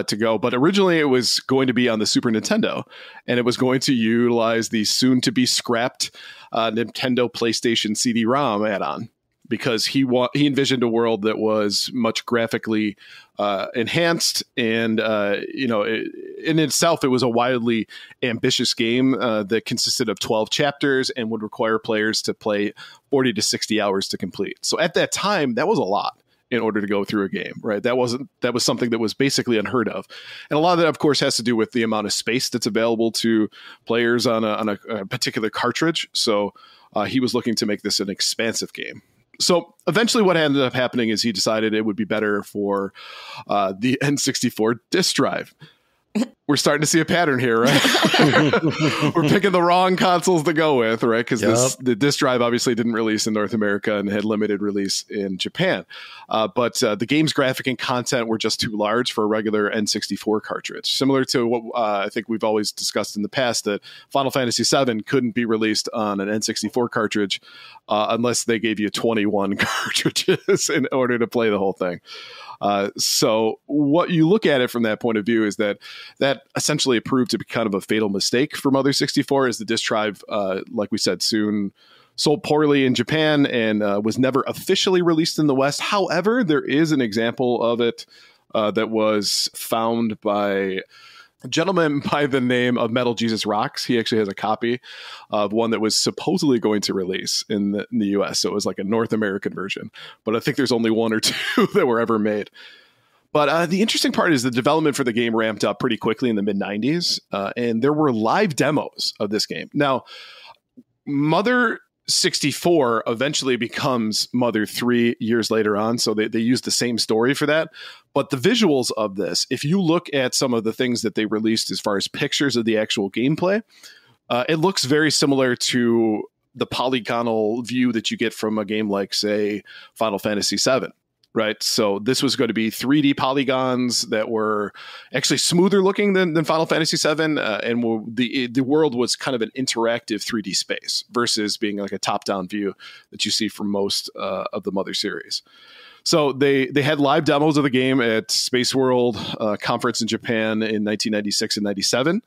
to go. But originally it was going to be on the Super Nintendo, and it was going to utilize the soon to be scrapped Nintendo PlayStation CD-ROM add-on, because he envisioned a world that was much graphically enhanced, and in itself it was a wildly ambitious game that consisted of 12 chapters and would require players to play 40 to 60 hours to complete. So at that time, that was a lot in order to go through a game, right? That was something that was basically unheard of. And a lot of that, of course, has to do with the amount of space that's available to players on a particular cartridge. So he was looking to make this an expansive game. So eventually what ended up happening is he decided it would be better for the N64 disk drive. We're starting to see a pattern here, right? We're picking the wrong consoles to go with, right? Because the disk drive obviously didn't release in North America and had limited release in Japan. But the game's graphic and content were just too large for a regular N64 cartridge. Similar to what I think we've always discussed in the past, that Final Fantasy VII couldn't be released on an N64 cartridge unless they gave you 21 cartridges in order to play the whole thing. So what you look at it from that point of view is that essentially proved to be kind of a fatal mistake for Mother 64, as the disk drive, like we said, soon sold poorly in Japan and was never officially released in the West. However, there is an example of it that was found by a gentleman by the name of Metal Jesus Rocks. He actually has a copy of one that was supposedly going to release in the US. So it was like a North American version, but I think there's only one or two that were ever made. But the interesting part is the development for the game ramped up pretty quickly in the mid-90s, and there were live demos of this game. Now, Mother 64 eventually becomes Mother 3 years later on, so they use the same story for that. But the visuals of this, if you look at some of the things that they released as far as pictures of the actual gameplay, it looks very similar to the polygonal view that you get from a game like, say, Final Fantasy VII. Right. So this was going to be 3D polygons that were actually smoother looking than Final Fantasy VII. And the world was kind of an interactive 3D space versus being like a top-down view that you see from most of the Mother series. So they had live demos of the game at Space World conference in Japan in 1996 and 97.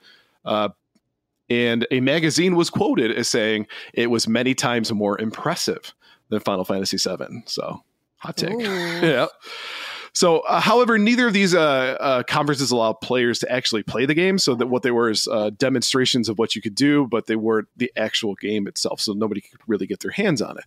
And a magazine was quoted as saying it was many times more impressive than Final Fantasy VII. So hot take. Yeah. So, however, neither of these conferences allowed players to actually play the game. So that what they were is demonstrations of what you could do, but they weren't the actual game itself. So nobody could really get their hands on it.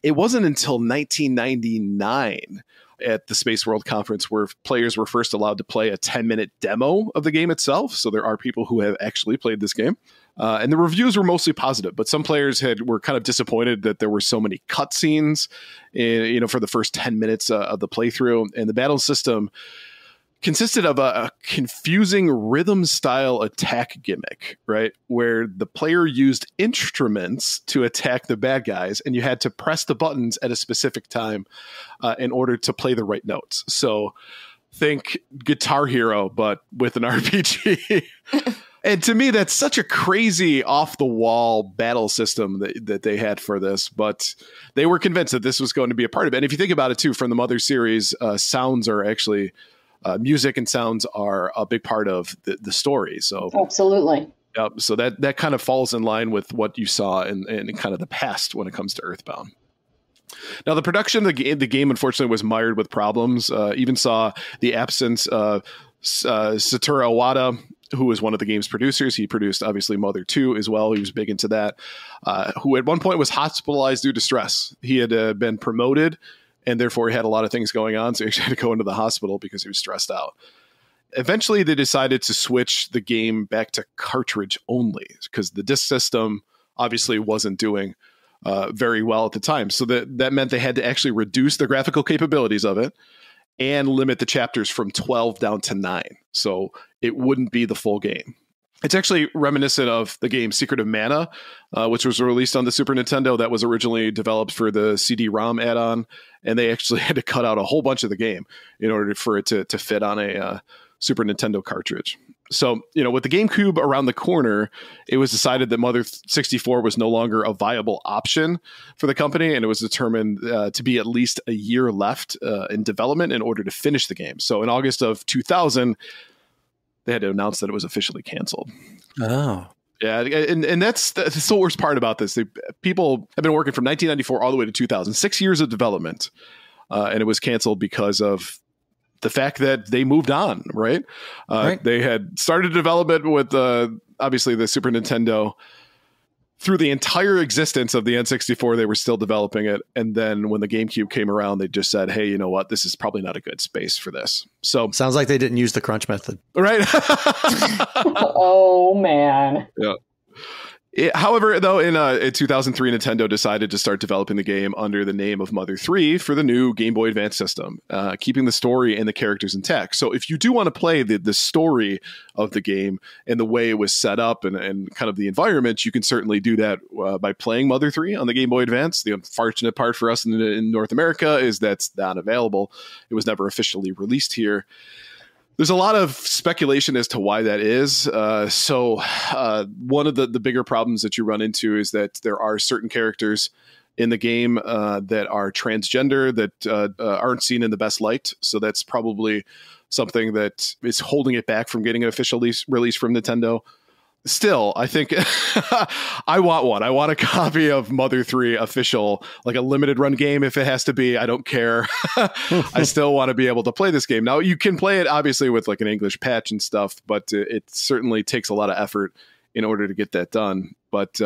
It wasn't until 1999 at the Space World Conference where players were first allowed to play a 10-minute demo of the game itself. So there are people who have actually played this game. And the reviews were mostly positive, but some players were kind of disappointed that there were so many cutscenes, for the first 10 minutes of the playthrough. And the battle system consisted of a confusing rhythm-style attack gimmick, right, where the player used instruments to attack the bad guys, and you had to press the buttons at a specific time in order to play the right notes. So think Guitar Hero, but with an RPG. And to me, that's such a crazy off-the-wall battle system that they had for this. But they were convinced that this was going to be a part of it. And if you think about it, too, from the Mother series, sounds are actually music and sounds are a big part of the story. So absolutely. So that kind of falls in line with what you saw in kind of the past when it comes to Earthbound. Now, the production of the game, unfortunately, was mired with problems. Even saw the absence of Satoru Iwata, who was one of the game's producers. He produced, obviously, Mother 2 as well. He was big into that. Who at one point was hospitalized due to stress. He had been promoted, and therefore he had a lot of things going on. So he actually had to go into the hospital because he was stressed out. Eventually, they decided to switch the game back to cartridge only because the disc system obviously wasn't doing very well at the time. So that meant they had to actually reduce the graphical capabilities of it and limit the chapters from 12 down to 9. So it wouldn't be the full game. It's actually reminiscent of the game Secret of Mana, which was released on the Super Nintendo. That was originally developed for the CD-ROM add-on, and they actually had to cut out a whole bunch of the game in order for it to fit on a Super Nintendo cartridge. So, with the GameCube around the corner, it was decided that Mother 64 was no longer a viable option for the company, and it was determined to be at least a year left in development in order to finish the game. So in August of 2000, they had to announce that it was officially canceled. Oh. Yeah, and that's the worst part about this. People have been working from 1994 all the way to 2000, 6 years of development, and it was canceled because of the fact that they moved on, right? Right. They had started development with, obviously, the Super Nintendo. Through the entire existence of the N64, they were still developing it. And then when the GameCube came around, they just said, hey, you know what? This is probably not a good space for this. So sounds like they didn't use the crunch method. Right. Oh, man. Yeah. However, though, in 2003, Nintendo decided to start developing the game under the name of Mother 3 for the new Game Boy Advance system, keeping the story and the characters intact. So if you do want to play the story of the game and the way it was set up and kind of the environment, you can certainly do that by playing Mother 3 on the Game Boy Advance. The unfortunate part for us in North America is that's not available. It was never officially released here. There's a lot of speculation as to why that is. So one of the bigger problems that you run into is that there are certain characters in the game that are transgender that aren't seen in the best light. So that's probably something that is holding it back from getting an official release from Nintendo. Still, I think I want one. I want a copy of Mother 3 official, like a limited run game if it has to be. I don't care. I still want to be able to play this game. Now, you can play it obviously with like an English patch and stuff, but it certainly takes a lot of effort in order to get that done. But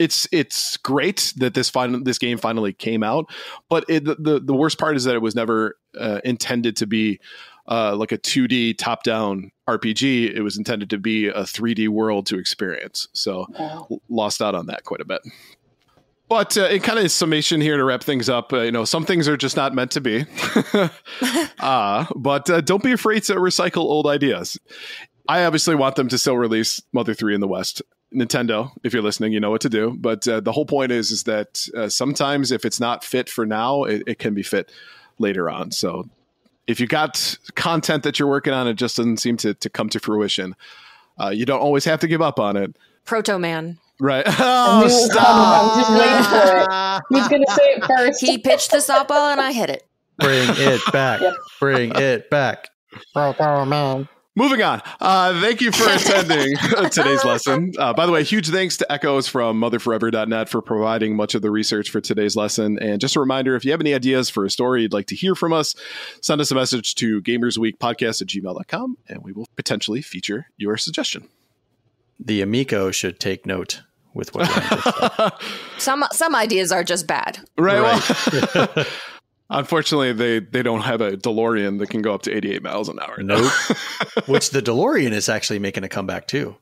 it's great that this game finally came out. But the worst part is that it was never intended to be like a 2D top-down RPG. It was intended to be a 3D world to experience. So lost out on that quite a bit. But in kind of summation here to wrap things up, some things are just not meant to be. But don't be afraid to recycle old ideas. I obviously want them to still release Mother 3 in the West. Nintendo, if you're listening, you know what to do. But the whole point is that sometimes if it's not fit for now, it can be fit later on. So if you got content that you're working on, it just doesn't seem to come to fruition. You don't always have to give up on it. Proto Man. Right. Oh, stop. I'm just waiting for it. Who's going to say it first? He pitched the softball and I hit it. Bring it back. Yep. Bring it back. Proto Man. Moving on. Thank you for attending today's lesson. By the way, huge thanks to Echoes from motherforever.net for providing much of the research for today's lesson. And just a reminder, if you have any ideas for a story you'd like to hear from us, send us a message to gamersweekpodcast@gmail.com, and we will potentially feature your suggestion. The Amico should take note with what Ryan just some ideas are just bad. Right. Well, unfortunately, they don't have a DeLorean that can go up to 88 miles an hour. Nope. Which the DeLorean is actually making a comeback too.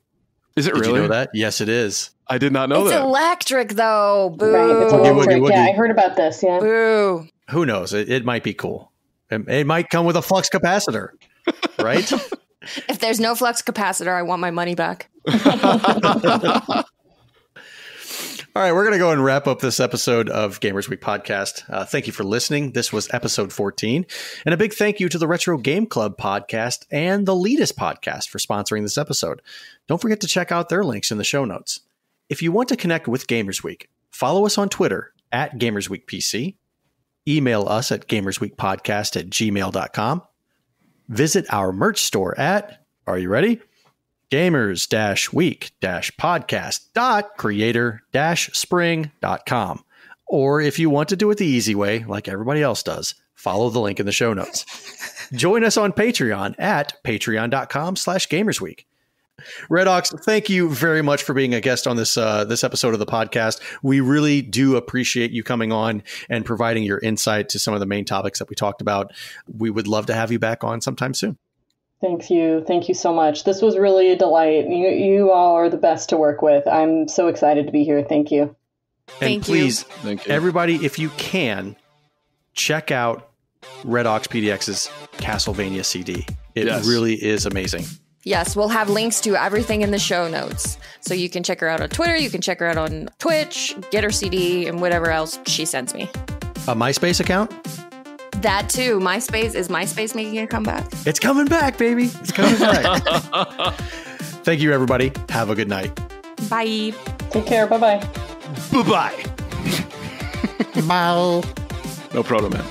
Is it Did really? you know that? Yes, it is. I did not know that. It's electric though. Boo. Right, it's electric. Yeah, I heard about this. Yeah. Boo. Who knows? It might be cool. It might come with a flux capacitor, right? If there's no flux capacitor, I want my money back. All right, we're going to go and wrap up this episode of Gamers Week Podcast. Thank you for listening. This was episode 14. And a big thank you to the Retro Game Club podcast and the Elitist podcast for sponsoring this episode. Don't forget to check out their links in the show notes. If you want to connect with Gamers Week, follow us on Twitter at GamersWeekPC. Email us at gamersweekpodcast@gmail.com. Visit our merch store at, are you ready? gamers-week-podcast.creator-spring.com. Or if you want to do it the easy way, like everybody else does, follow the link in the show notes. Join us on Patreon at patreon.com/gamersweek. RedAux, thank you very much for being a guest on this episode of the podcast. We really do appreciate you coming on and providing your insight to some of the main topics that we talked about. We would love to have you back on sometime soon. Thank you. Thank you so much. This was really a delight. You all are the best to work with. I'm so excited to be here. Thank you. And please, everybody, if you can, check out RedAux PDX's Castlevania CD. It really is amazing. Yes, we'll have links to everything in the show notes. So you can check her out on Twitter, you can check her out on Twitch, get her CD, and whatever else she sends me. A MySpace account? That too. Is MySpace making a comeback? It's coming back, baby. It's coming back. Thank you, everybody. Have a good night. Bye. Take care. Bye-bye. Bye-bye. Bye. No Proto Man.